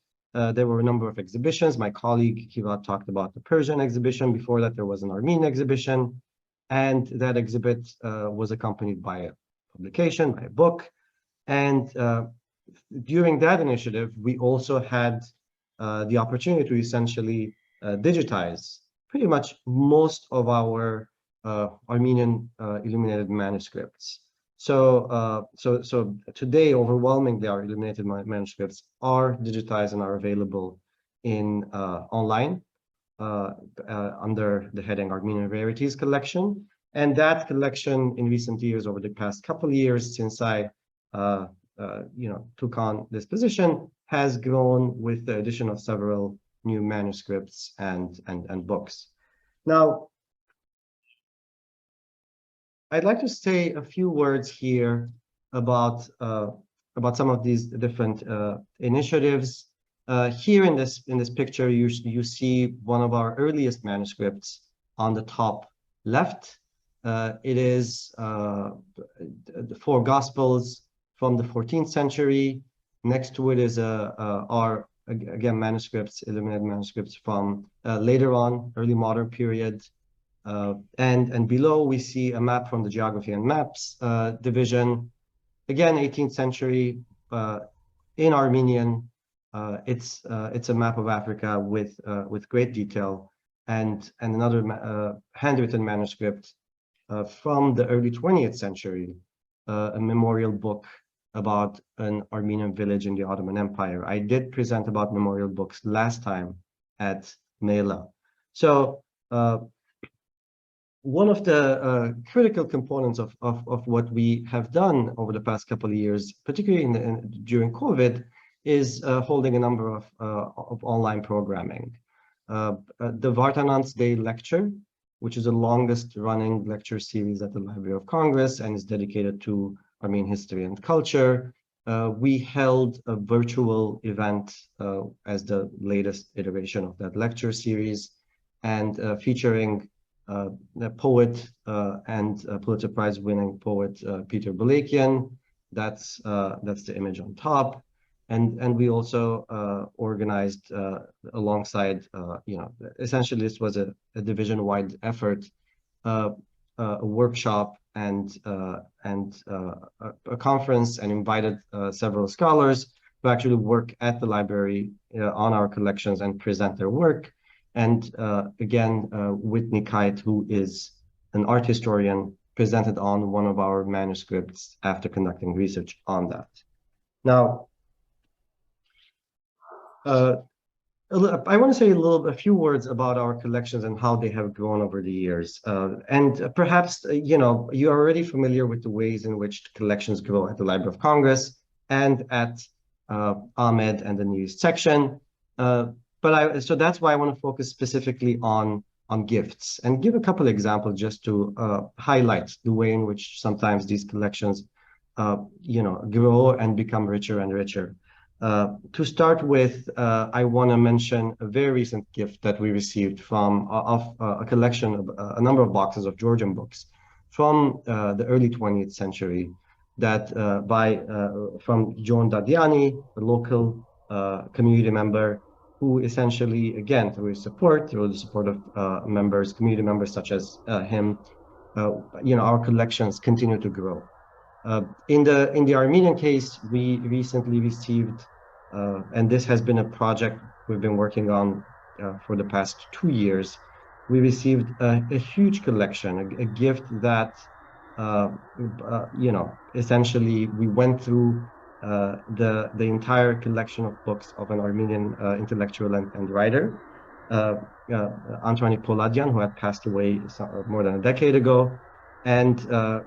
there were a number of exhibitions. My colleague Hirad talked about the Persian exhibition. Before that, there was an Armenian exhibition, and that exhibit was accompanied by a publication, by a book. And during that initiative, we also had the opportunity to essentially digitize pretty much most of our Armenian illuminated manuscripts. So today, overwhelmingly, our illuminated manuscripts are digitized and are available in online under the heading Armenian Rarities Collection. And that collection, in recent years, over the past couple of years, since I took on this position, has grown with the addition of several new manuscripts and books. Now, I'd like to say a few words here about some of these different initiatives. Here in this picture, you see one of our earliest manuscripts on the top left. It is the four Gospels from the 14th century. Next to it is our, again, manuscripts, illuminated manuscripts from later on, early modern period. And below we see a map from the Geography and Maps division. Again, 18th century in Armenian. It's a map of Africa with great detail, and another handwritten manuscript from the early 20th century, a memorial book about an Armenian village in the Ottoman Empire. I did present about memorial books last time at Mela. So one of the critical components of what we have done over the past couple of years, particularly during COVID, is holding a number of online programming. The Vartanant's Day Lecture, which is the longest running lecture series at the Library of Congress and is dedicated to Armenian history and culture. We held a virtual event as the latest iteration of that lecture series, and featuring the poet and Pulitzer Prize winning poet Peter Balakian. That's the image on top. And we also organized alongside, essentially this was a division-wide effort, a workshop and a conference, and invited several scholars to actually work at the library on our collections and present their work. And again, Whitney Kite, who is an art historian, presented on one of our manuscripts after conducting research on that. Now, I want to say a few words about our collections and how they have grown over the years. And perhaps, you're already familiar with the ways in which collections grow at the Library of Congress and at Ahmed and the News section. So that's why I want to focus specifically on gifts and give a couple of examples just to highlight the way in which sometimes these collections, grow and become richer and richer. To start with, I want to mention a very recent gift that we received from a collection of a number of boxes of Georgian books from the early 20th century, that from Joan Dadiani, a local community member, who essentially, again, through the support of members, community members such as him, our collections continue to grow. In the Armenian case, we recently received, and this has been a project we've been working on for the past 2 years. We received a huge collection, a gift that, essentially we went through the entire collection of books of an Armenian intellectual and writer, Antoine Poladian, who had passed away more than a decade ago. And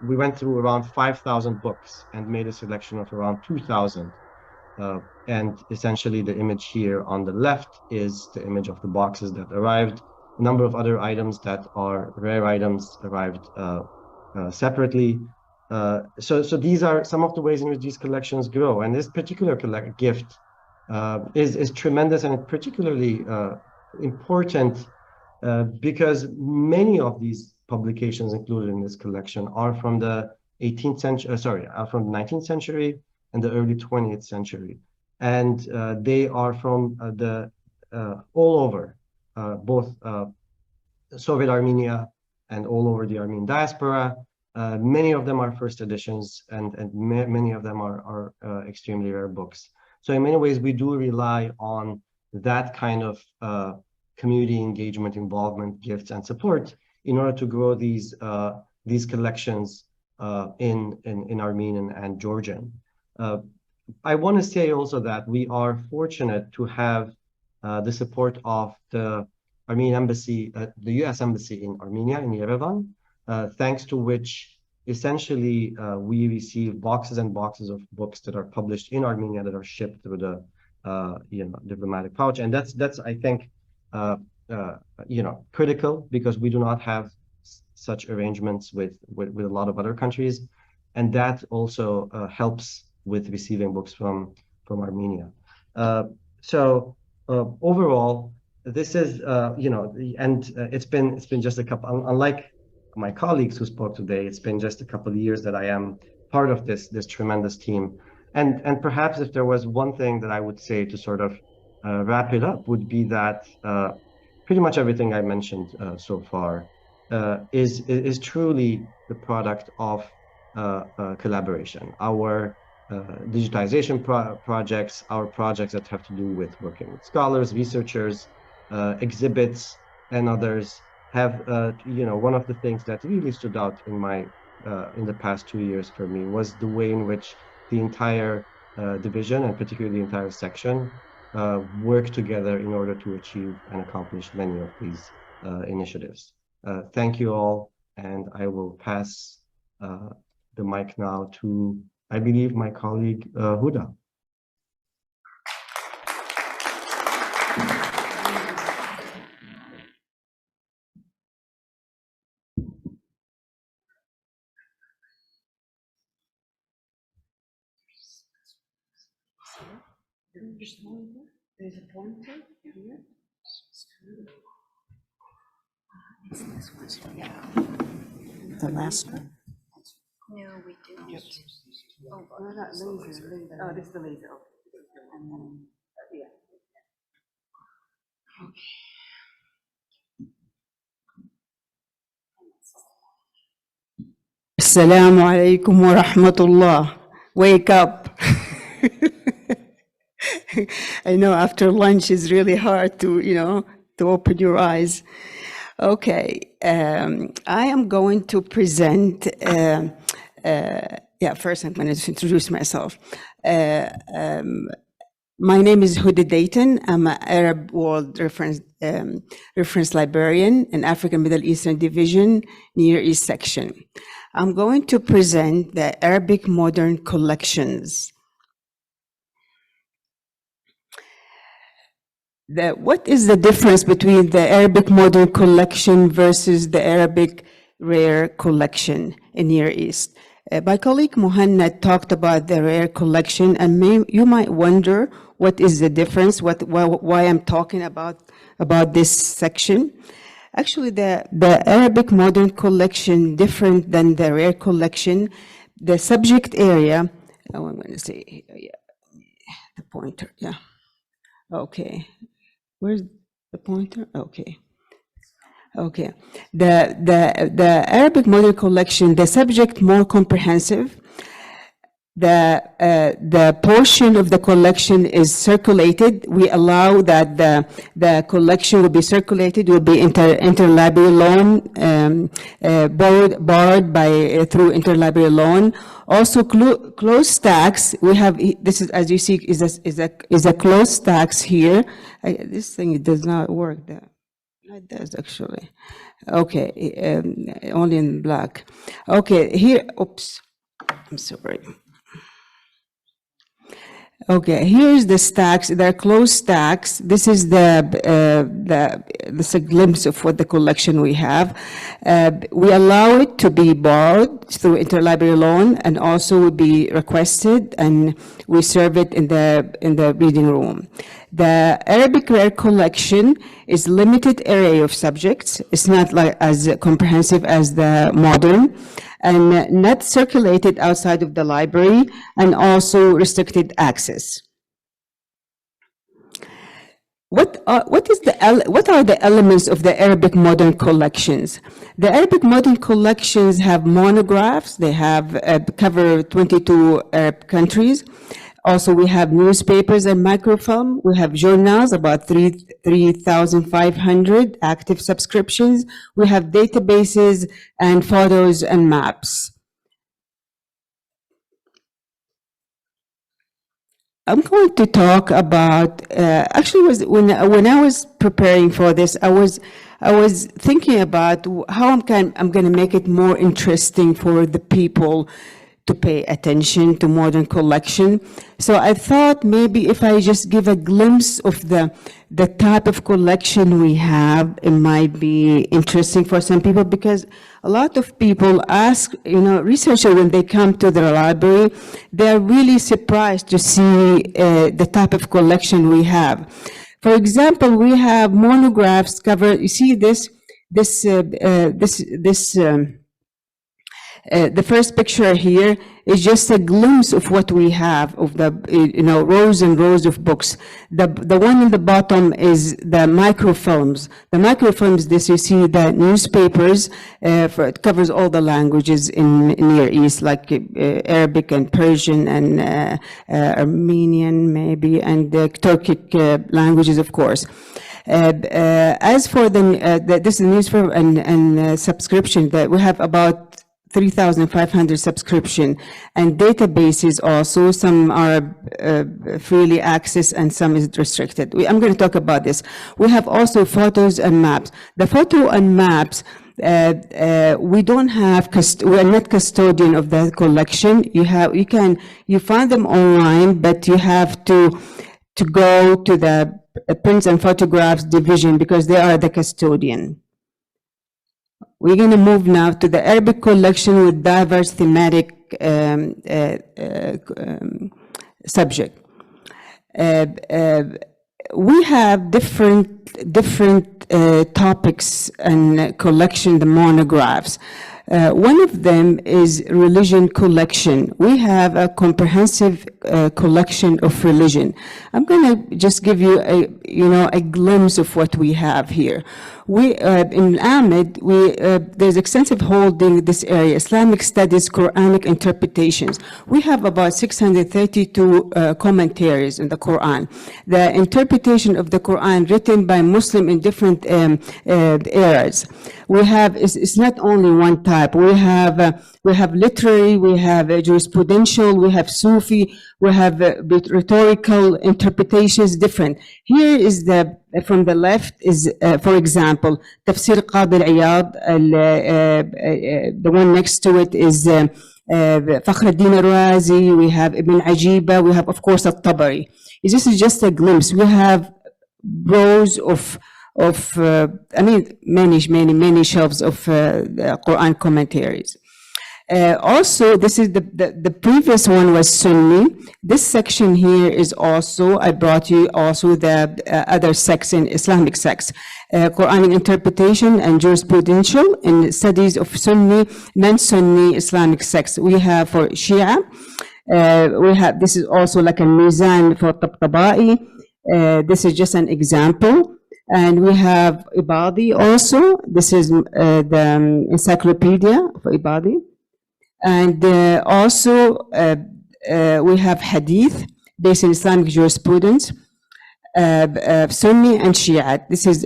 we went through around 5,000 books and made a selection of around 2,000. And essentially the image here on the left is the image of the boxes that arrived. A number of other items that are rare items arrived separately. So these are some of the ways in which these collections grow. And this particular gift is tremendous and particularly important because many of these publications included in this collection are from the 18th century, from the 19th century and the early 20th century. And they are from all over, both Soviet Armenia and all over the Armenian diaspora. Many of them are first editions, and many of them are extremely rare books. So in many ways, we do rely on that kind of community engagement, involvement, gifts, and support in order to grow these collections in Armenian and Georgian. I want to say also that we are fortunate to have the support of the Armenian embassy, the U.S. embassy in Armenia, in Yerevan, thanks to which essentially we receive boxes and boxes of books that are published in Armenia that are shipped through the diplomatic pouch, and that's I think critical, because we do not have such arrangements with a lot of other countries, and that also helps with receiving books from Armenia. So overall, this is, it's been just a couple, unlike my colleagues who spoke today, it's been just a couple of years that I am part of this tremendous team. And perhaps if there was one thing that I would say to sort of wrap it up would be that pretty much everything I mentioned so far is truly the product of collaboration. Our digitization projects, our projects that have to do with working with scholars, researchers, exhibits, and others have, one of the things that really stood out in the past 2 years for me was the way in which the entire division, and particularly the entire section, work together in order to achieve and accomplish many of these initiatives. Thank you all, and I will pass the mic now to, I believe, my colleague Huda. There's a pointer here. The last one. No, we didn't. Oh, no, not laser. Oh, this is the laser. And then, yeah. Assalamu alaikum wa rahmatullah. Wake up. I know after lunch is really hard to, to open your eyes. Okay, I am going to present, first I'm going to introduce myself. My name is Huda Dayton. I'm an Arab World Reference Librarian in African Middle Eastern Division, Near East Section. I'm going to present the Arabic Modern Collections. What is the difference between the Arabic Modern Collection versus the Arabic Rare Collection in Near East? My colleague Muhannad talked about the Rare Collection, and you might wonder what is the difference, why I'm talking about this section. Actually, the Arabic Modern Collection, different than the Rare Collection, the subject area, I'm going to say, the pointer, okay. Where's the pointer? Okay. The Arabic Modern Collection, the subject more comprehensive. The portion of the collection is circulated. We allow that the collection will be circulated, will be interlibrary loan, borrowed through interlibrary loan. Also, closed stacks. We have this is, as you see, is a closed stacks here. This thing does not work. It does actually. Okay, only in black. Okay, here. Oops, I'm sorry. Okay, here's the stacks. They're closed stacks. This is this is a glimpse of what the collection we have. We allow it to be borrowed through interlibrary loan, and also will be requested, and we serve it in the reading room. The Arabic Rare Collection is limited array of subjects. It's not like as comprehensive as the modern, and not circulated outside of the library, and also restricted access. What are the elements of the Arabic Modern Collections? The Arabic Modern Collections have monographs. They have cover 22 Arab countries. Also, we have newspapers and microfilm. We have journals, about 3,500 active subscriptions. We have databases and photos and maps. I'm going to talk about, actually when I was preparing for this, I was thinking about how I'm going to make it more interesting for the people to pay attention to modern collection. So I thought maybe if I just give a glimpse of the type of collection we have, it might be interesting for some people, because a lot of people ask, researchers, when they come to the library, they're really surprised to see the type of collection we have. For example, we have monographs cover, you see the first picture here is just a glimpse of what we have of the, rows and rows of books. The one in the bottom is the microfilms. The microfilms, this you see the newspapers, it covers all the languages in Near East, like Arabic and Persian and Armenian maybe, and Turkic languages, of course. As for this is the newspaper and subscription, that we have about 3,500 subscription and databases also. Some are freely accessed and some is restricted. I'm going to talk about this. We have also photos and maps. The photo and maps, we don't have, we are not custodian of the collection. You find them online, but you have to go to the prints and photographs division because they are the custodian. We're going to move now to the Arabic collection with diverse thematic subject. We have different topics and collection, the monographs. One of them is religion collection. We have a comprehensive collection of religion. I'm going to just give you a glimpse of what we have here. We in Ahmed, there's extensive holding this area, Islamic studies, Quranic interpretations. We have about 632 commentaries in the Quran. The interpretation of the Quran written by Muslim in different eras. We have, it's not only one type. We have literary, we have jurisprudential, we have Sufi, we have rhetorical interpretations, different. Here is from the left is, for example, Tafsir Qadi al-Iyad, the one next to it is Fakhruddin al-Razi, we have Ibn Ajiba, we have, of course, al-Tabari. This is just a glimpse. We have rows of many shelves of Quran commentaries. Also, this is the previous one was Sunni. This section here is also, I brought you also the other section, Islamic sects, Quranic interpretation and jurisprudential in studies of Sunni, non-Sunni Islamic sects. We have for Shia, this is also like a Mizan for Tabtabai. This is just an example. And we have Ibadi also. This is the encyclopedia for Ibadi. And also we have Hadith based in Islamic jurisprudence, Sunni and Shia. This is,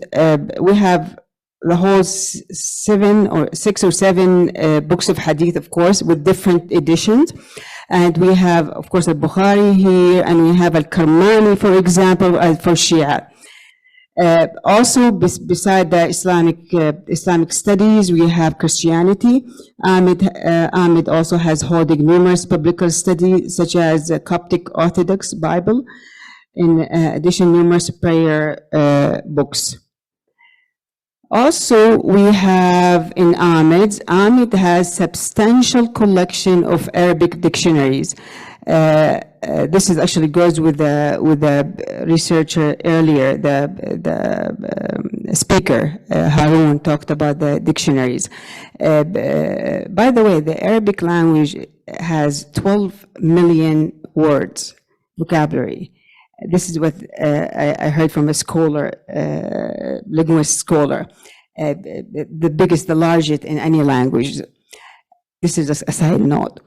we have the whole 6 or 7 books of Hadith, of course, with different editions. And we have, of course, al-Bukhari here, and we have al-Karmani, for example, for Shia. Also, beside the Islamic studies, we have Christianity. Ahmed also has holding numerous biblical studies, such as the Coptic Orthodox Bible. In addition, numerous prayer books. Also, we have in Ahmed has substantial collection of Arabic dictionaries. This is actually goes with the researcher earlier, the speaker, Harun, talked about the dictionaries. By the way, the Arabic language has 12 million words, vocabulary. This is what I heard from a scholar, linguist scholar, the biggest, the largest in any language. This is a side note.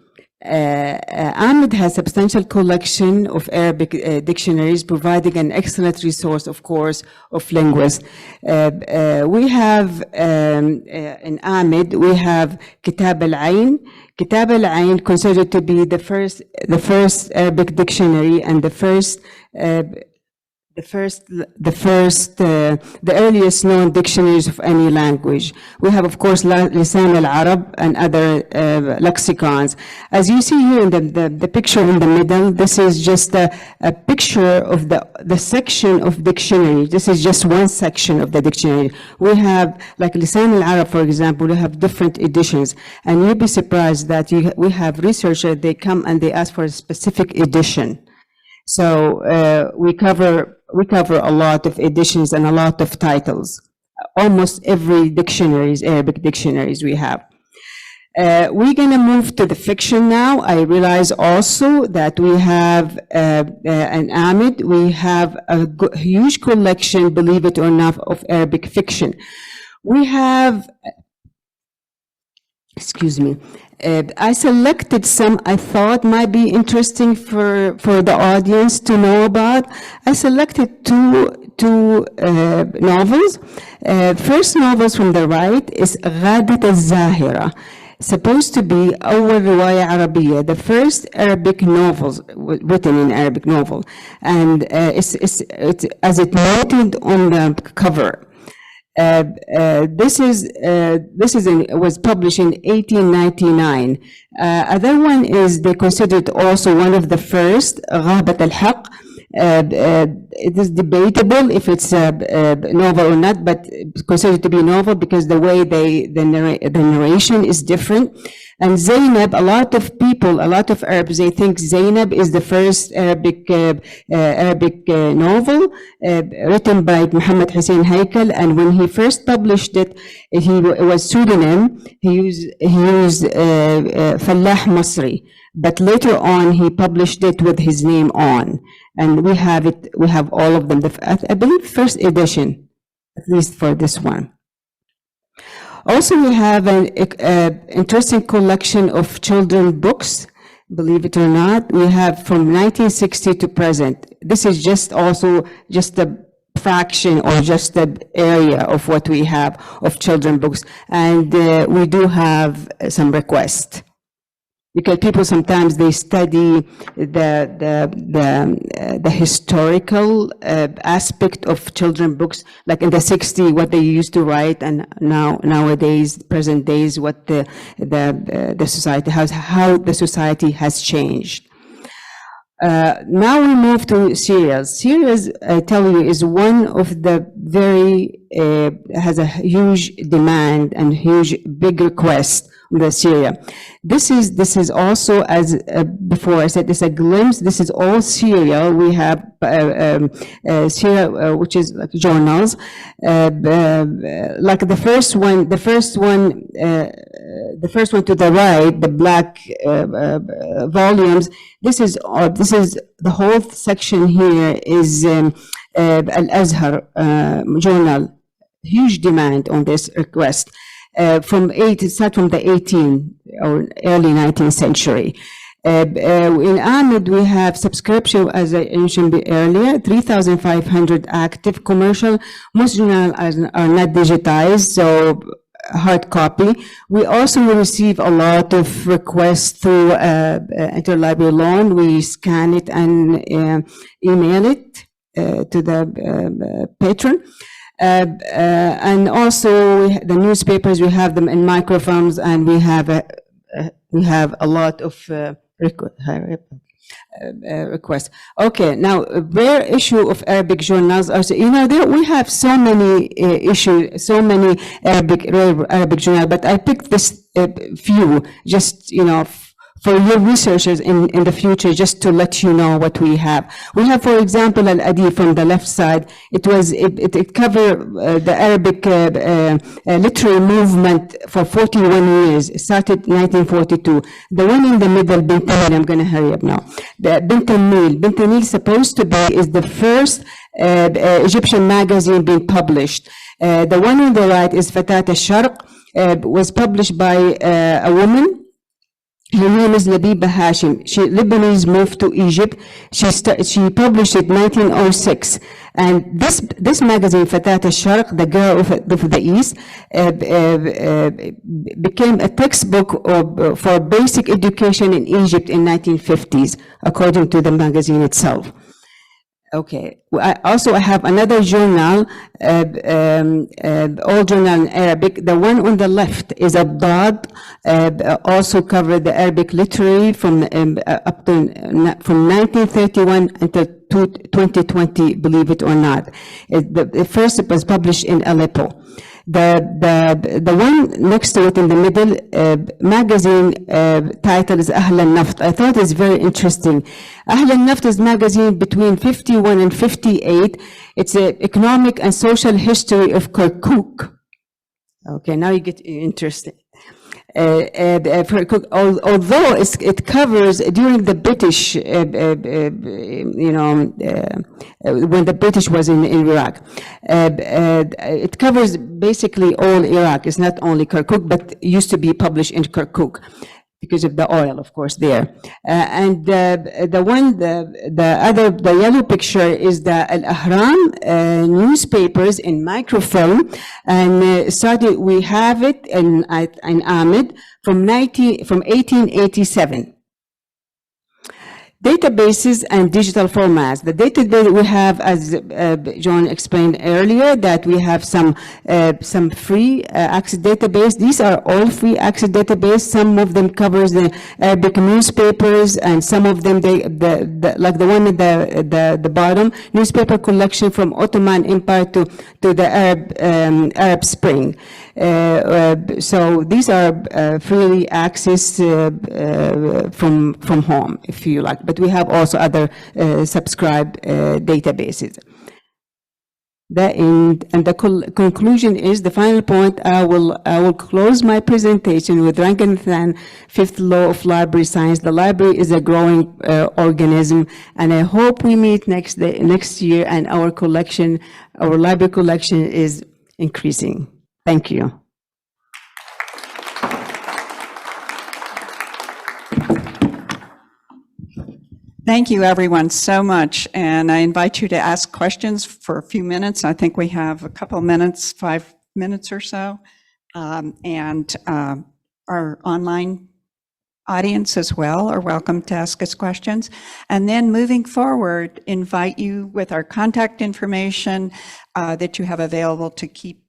Ahmed has substantial collection of Arabic dictionaries, providing an excellent resource, of course, of linguists. We have, in Ahmed, we have Kitab al-Ain. Kitab al-Ain considered to be the first Arabic dictionary and the earliest known dictionaries of any language. We have, of course, Lisan al-Arab and other lexicons. As you see here in the picture in the middle, this is just a picture of the section of dictionary. This is just one section of the dictionary. We have, like Lisan al-Arab, for example, we have different editions. And you'll be surprised that we have researchers, they come and they ask for a specific edition. So we cover a lot of editions and a lot of titles. Almost every dictionaries, Arabic dictionaries we have. We're going to move to the fiction now. I realize also that we have an Ahmed, we have a huge collection, believe it or not, of Arabic fiction. We have, excuse me, I selected some I thought might be interesting for the audience to know about. I selected two novels. First novels from the right is غادة الزاهرة. Supposed to be أول رواية عربية, the first Arabic novels written in Arabic novel, and it's as it noted on the cover. This was published in 1899. Other one is they considered also one of the first, غابة الحق. It is debatable if it's a novel or not, but considered to be a novel because the way the narration is different. And Zainab, a lot of people, a lot of Arabs, they think Zainab is the first Arabic novel written by Muhammad Hussein Haykal. And when he first published it, it was pseudonym. He used Fallah Masri. But later on, he published it with his name on. And we have it, we have all of them. I believe first edition, at least for this one. Also, we have an interesting collection of children books, believe it or not. We have from 1960 to present. This is just also just a fraction or just the area of what we have of children books. And we do have some requests. Because people sometimes they study the historical aspect of children books, like in the 60s, what they used to write, and nowadays, present days, what the society has, how the society has changed. Now we move to serials. Serials, I tell you, is one of the very, has a huge demand and huge, big request on the serial. This is also, as before I said, this is a glimpse. This is all serial. We have serial, which is like journals. Like the first one to the right, the black volumes. This is the whole section here is Al-Azhar journal. Huge demand on this request. Start from the 18th or early 19th century. In Ahmed, we have subscription, as I mentioned earlier, 3,500 active commercial. Most journals are not digitized, so hard copy. We also receive a lot of requests through interlibrary loan. We scan it and email it to the patron. And also the newspapers, we have them in microfilms, and we have a lot of requests. Okay, now rare issue of Arabic journals are, we have so many issues, so many Arabic journals, but I picked this few, just, for your researchers in the future, just to let you know what we have. We have, for example, Al-Adi from the left side. It covered the Arabic literary movement for 41 years. It started 1942. The one in the middle, Bint Anil, I'm going to hurry up now. The Bint Anil. Bint Anil is the first Egyptian magazine being published. The one on the right is Fatat al-Sharq, was published by a woman. Her name is Labiba Hashim. Lebanese moved to Egypt. She published it in 1906. And this magazine, Fatat al-Sharq, the girl of the East, became a textbook for basic education in Egypt in 1950s, according to the magazine itself. Okay. I have another journal, all journal in Arabic. The one on the left is Abdad, also covered the Arabic literary from 1931 until 2020, believe it or not. The first was published in Aleppo. The one next to it in the middle, magazine title is Ahlan Naft. I thought it's very interesting. Ahlan Naft is magazine between 51 and 58. It's an economic and social history of Kirkuk. Okay, now you get interesting. Although it covers during the British, when the British was in Iraq, it covers basically all Iraq. It's not only Kirkuk, but used to be published in Kirkuk because of the oil, of course, there. And the yellow picture is the Al-Ahram newspapers in microfilm, and we have it in Ahmed from 1887. Databases and digital formats. The database we have, as Joan explained earlier, that we have some free access database. These are all free access database. Some of them covers the Arabic newspapers, and some of them like the one at the bottom, newspaper collection from Ottoman Empire to the Arab Spring. So these are freely accessed from home, if you like. But we have also other subscribed databases. And the conclusion is, the final point, I will close my presentation with Ranganathan, fifth law of library science. The library is a growing organism, and I hope we meet next year and our library collection is increasing. Thank you. Thank you, everyone, so much. And I invite you to ask questions for a few minutes. I think we have a couple minutes, 5 minutes or so. And our online audience as well are welcome to ask us questions. And then moving forward, invite you with our contact information that you have available to keep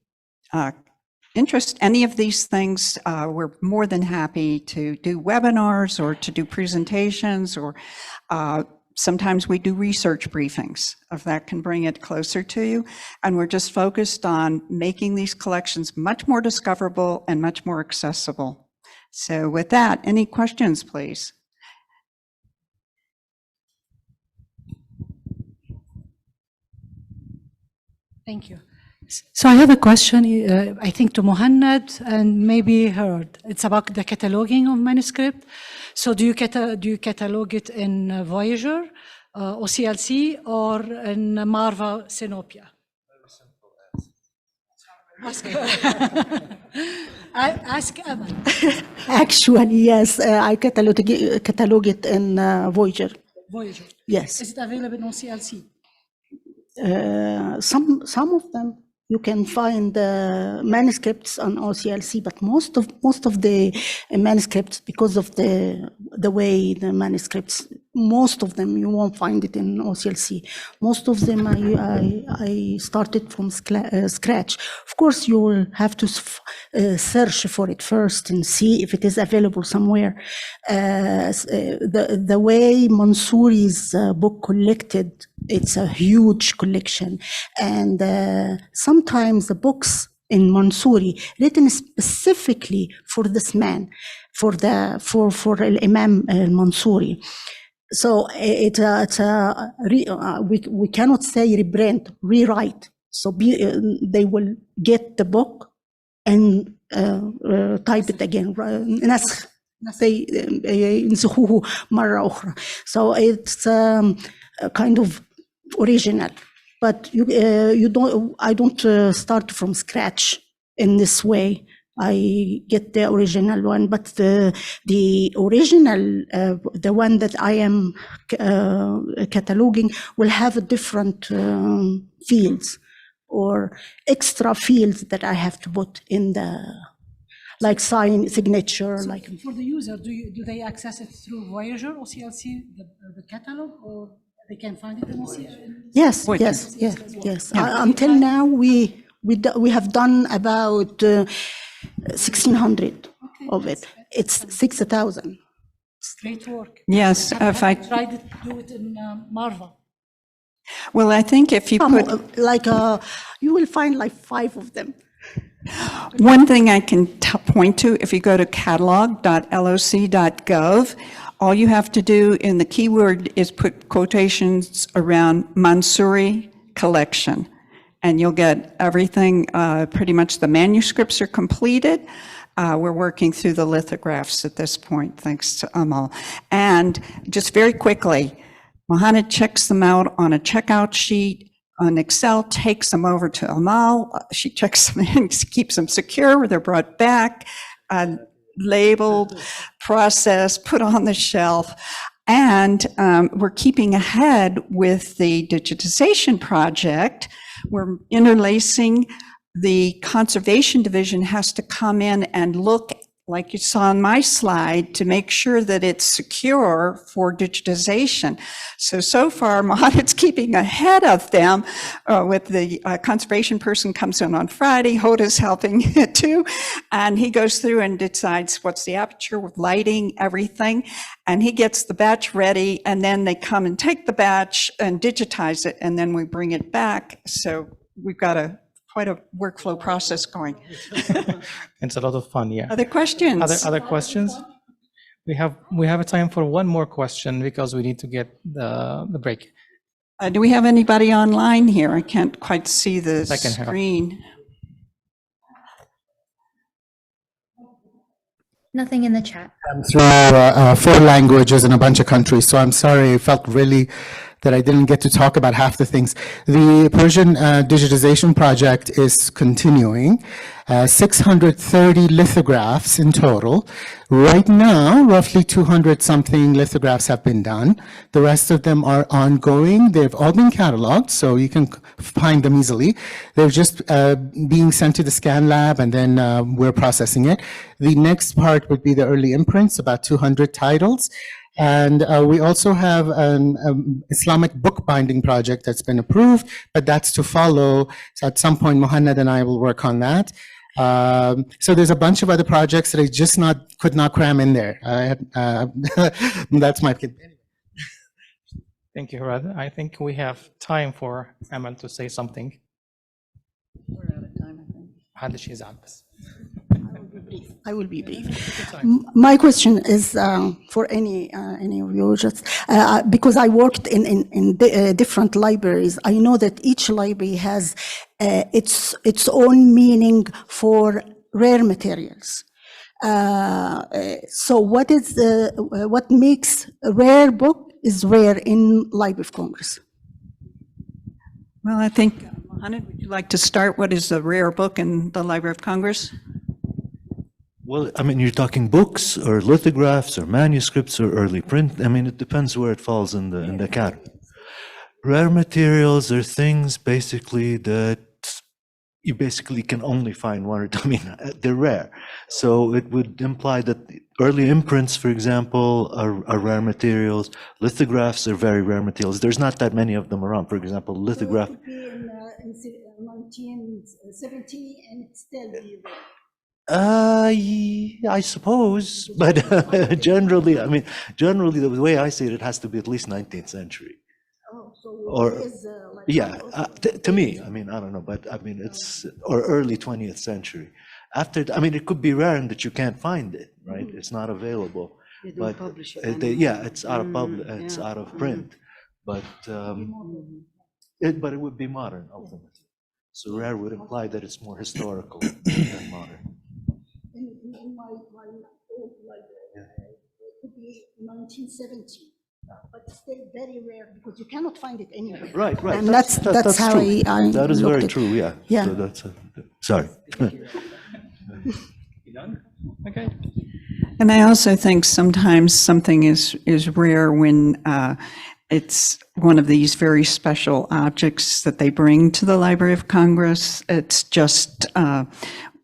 interest. Any of these things, we're more than happy to do webinars or to do presentations, or sometimes we do research briefings, if that can bring it closer to you. And we're just focused on making these collections much more discoverable and much more accessible. So with that, any questions, please? Thank you. So I have a question, I think to Muhannad and maybe Hirad. It's about the cataloging of manuscript. So do you catalog it in Voyager, OCLC, or in Marva Sinopia? Ask Aman. Actually, yes, I catalog it in Voyager. Voyager. Yes. Is it available on OCLC? Some of them you can find the manuscripts on OCLC, but most of the manuscripts, because of the way the manuscripts, most of them you won't find it in OCLC. Most of them I started from scratch. Of course, you will have to search for it first and see if it is available somewhere. The way Mansouri's book collected, it's a huge collection, and sometimes the books in Mansouri written specifically for this man, for Imam al-Mansouri. So we cannot say reprint, rewrite. So they will get the book and type it again. نسخ. They ينسخوه مرة أخرى. So it's kind of original, but I don't start from scratch in this way. I get the original one, but the original, the one that I am cataloging, will have a different fields or extra fields that I have to put in the, like signature. So like for the user, do they access it through Voyager or CLC, the catalog, or they can find it in OCLC? Yes. Yeah. Until now, we have done about 1,600 of it. It's 6,000. It's great work. Yes, if I tried to do it in Marva. well, I think if you put You will find like 5 of them. One thing I can point to, if you go to catalog.loc.gov, all you have to do in the keyword is put quotations around Mansouri collection, and you'll get everything, pretty much the manuscripts are completed. We're working through the lithographs at this point, thanks to Amal. And just very quickly, Muhannad checks them out on a checkout sheet on Excel, takes them over to Amal. She checks them in, keeps them secure. They're brought back, labeled, processed, put on the shelf. And we're keeping ahead with the digitization project. We're interlacing. The conservation division has to come in and look, like you saw on my slide, to make sure that it's secure for digitization. So far, Muhannad's keeping ahead of them with the conservation person comes in on Friday. Huda's helping too. And he goes through and decides what's the aperture with lighting, everything. And he gets the batch ready, and then they come and take the batch and digitize it, and then we bring it back. So we've got quite a workflow process going. It's a lot of fun, yeah. Other questions? Other questions? We have a time for one more question because we need to get the break. Do we have anybody online here? I can't quite see the Second half. screen. Nothing in the chat. Through 4 languages in a bunch of countries, so I'm sorry, I felt really that I didn't get to talk about half the things. The Persian digitization project is continuing. 630 lithographs in total. Right now, roughly 200 something lithographs have been done. The rest of them are ongoing. They've all been cataloged, so you can find them easily. They're just being sent to the scan lab, and then we're processing it. The next part would be the early imprints, about 200 titles. And we also have an Islamic bookbinding project that's been approved, but that's to follow. So at some point, Muhannad and I will work on that. So there's a bunch of other projects that I just could not cram in there. That's my kid. Thank you, Hirad. I think we have time for Amal to say something. We're out of time, I think. محدش يزعل بس. I will be brief. My question is for any of you, just because I worked in different libraries, I know that each library has its own meaning for rare materials. So what makes a rare book is rare in Library of Congress? Well, I think, Muhannad, would you like to start? What is a rare book in the Library of Congress? Well, I mean, you're talking books or lithographs or manuscripts or early print. I mean, it depends where it falls in the category. Rare materials are things basically that you basically can only find one or two. I mean, they're rare. So it would imply that early imprints, for example, are rare materials. Lithographs are very rare materials. There's not that many of them around. For example, lithograph. It could be in 1970 and it's still be rare. I suppose, but generally, I mean, generally the way I see it, it has to be at least 19th century. Oh, so Or- it is like. Yeah, to me, I mean, I don't know, but I mean, it's, or early 20th century. After, I mean, it could be rare in that you can't find it, right? It's not available. They don't But publish it yeah, it's out of it's yeah. out of print, but but it would be modern ultimately. So rare would imply that it's more historical than modern. In my old library, it could be 1970, but still very rare because you cannot find it anywhere. Right, right. And that's how true. I That is very looked at- true, yeah. Yeah. So that's, sorry. You done? Okay. And I also think sometimes something is rare when it's one of these very special objects that they bring to the Library of Congress. It's just,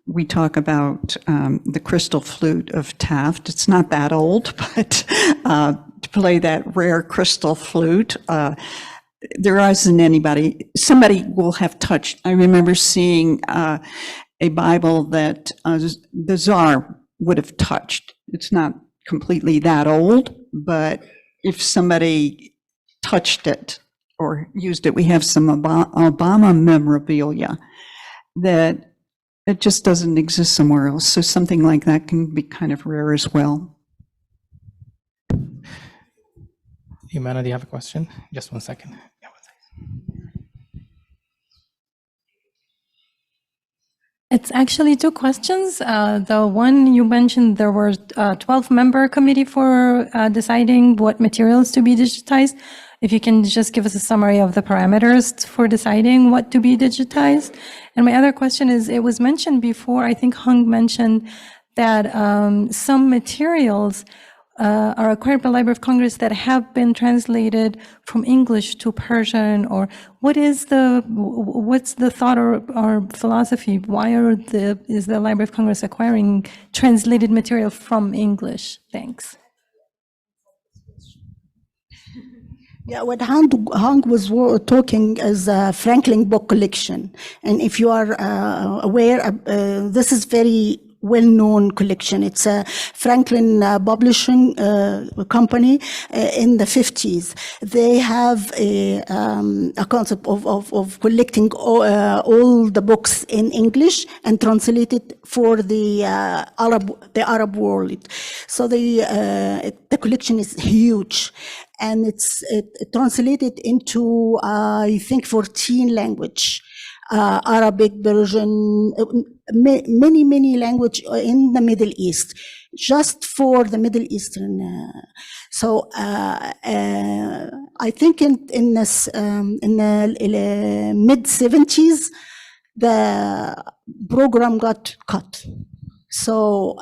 we talk about the crystal flute of Taft. It's not that old, but to play that rare crystal flute, there isn't somebody will have touched. I remember seeing a Bible that the Tsar would have touched. It's not completely that old, but if somebody touched it or used it, we have some Obama memorabilia that It just doesn't exist somewhere else. So something like that can be kind of rare as well. Humana, do you have a question? Just 1 second. Yeah, 1 second. It's actually two questions. The one you mentioned, there were a 12-member committee for deciding what materials to be digitized. If you can just give us a summary of the parameters for deciding what to be digitized. And my other question is, it was mentioned before, I think Hung mentioned that some materials are acquired by Library of Congress that have been translated from English to Persian, or what's the thought or philosophy? Why is the Library of Congress acquiring translated material from English? Thanks. Yeah, what Hang was talking is a Franklin book collection. And if you are aware, this is very well-known collection. It's a Franklin publishing company in the 50s. They have a concept of collecting all the books in English and translated for the Arab world. So the collection is huge. And it's translated into, I think, 14 language. Arabic, Persian, many language in the Middle East, just for the Middle Eastern. So I think in the mid 70s, the program got cut. So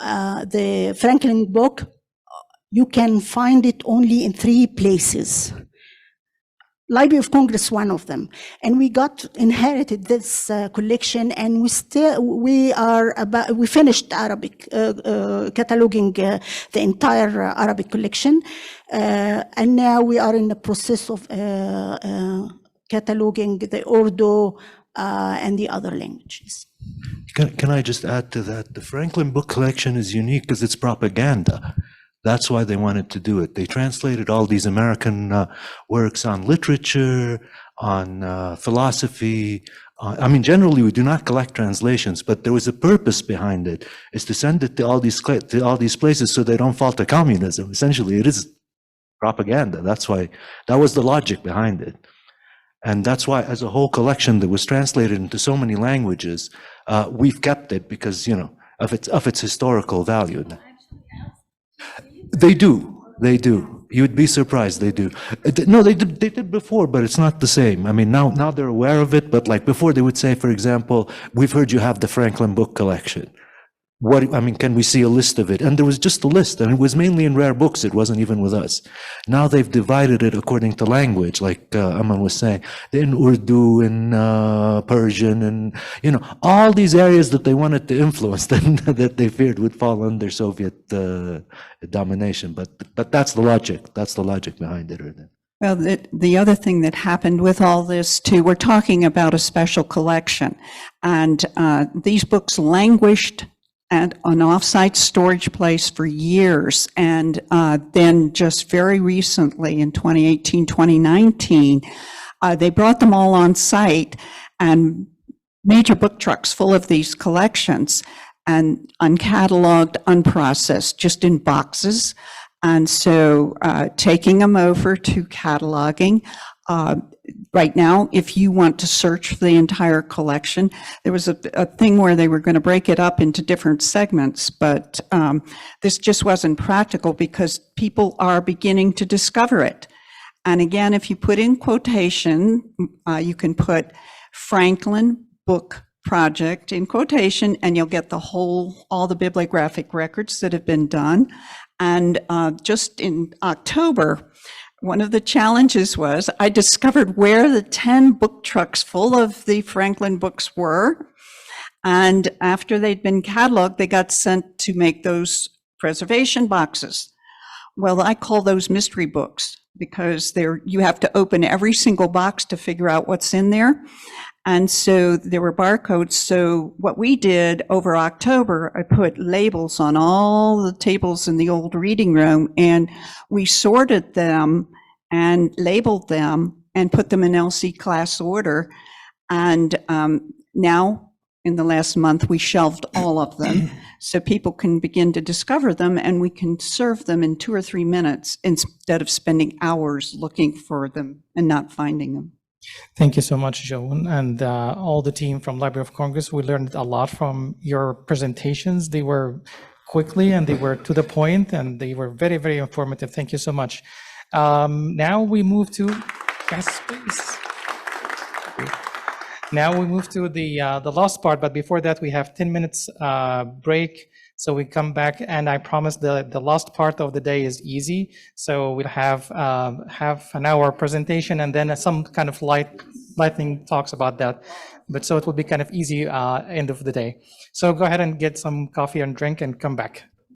the Franklin book, you can find it only in 3 places. Library of Congress, one of them, and we inherited this collection, and we finished Arabic cataloging the entire Arabic collection, and now we are in the process of cataloging the Urdu and the other languages. Can I just add to that? The Franklin book collection is unique because it's propaganda. That's why they wanted to do it. They translated all these American works on literature, on philosophy. I mean, generally, we do not collect translations, but there was a purpose behind it, is to send it to all these places so they don't fall to communism. Essentially, it is propaganda. That's why, that was the logic behind it. And that's why, as a whole collection that was translated into so many languages, we've kept it because, you know, of its historical value. They do. You'd be surprised. They do. No, they did before, but it's not the same. I mean, now they're aware of it, but like before they would say, for example, we've heard you have the Franklin book collection. Can we see a list of it? And there was just a list, and it was mainly in rare books. It wasn't even with us. Now they've divided it according to language, like Aman was saying, in Urdu, in Persian, and, you know, all these areas that they wanted to influence that they feared would fall under Soviet domination. But that's the logic. That's the logic behind it. Well, the other thing that happened with all this too, we're talking about a special collection, and these books languished at an off-site storage place for years. And then just very recently in 2018, 2019, they brought them all on site, and major book trucks full of these collections, and uncatalogued, unprocessed, just in boxes. And so taking them over to cataloging. Right now, if you want to search for the entire collection, there was a thing where they were going to break it up into different segments, but this just wasn't practical because people are beginning to discover it. And again, if you put in quotation, you can put Franklin Book Project in quotation, and you'll get all the bibliographic records that have been done. And just in October, one of the challenges was I discovered where the 10 book trucks full of the Franklin books were. And after they'd been cataloged, they got sent to make those preservation boxes. Well, I call those mystery books because you have to open every single box to figure out what's in there. And so there were barcodes. So what we did over October, I put labels on all the tables in the old reading room, and we sorted them and labeled them and put them in LC class order. And now in the last month, we shelved all of them so people can begin to discover them, and we can serve them in 2 or 3 minutes instead of spending hours looking for them and not finding them. Thank you so much, Joan, and all the team from Library of Congress. We learned a lot from your presentations. They were quickly and they were to the point, and they were very, very informative. Thank you so much. Now we move to, yes, please. Now we move to the last part, but before that, we have 10 minutes break. So we come back, and I promise the last part of the day is easy. So we'll have half an hour presentation and then some kind of lightning talks about that. But so it will be kind of easy end of the day. So go ahead and get some coffee and drink and come back.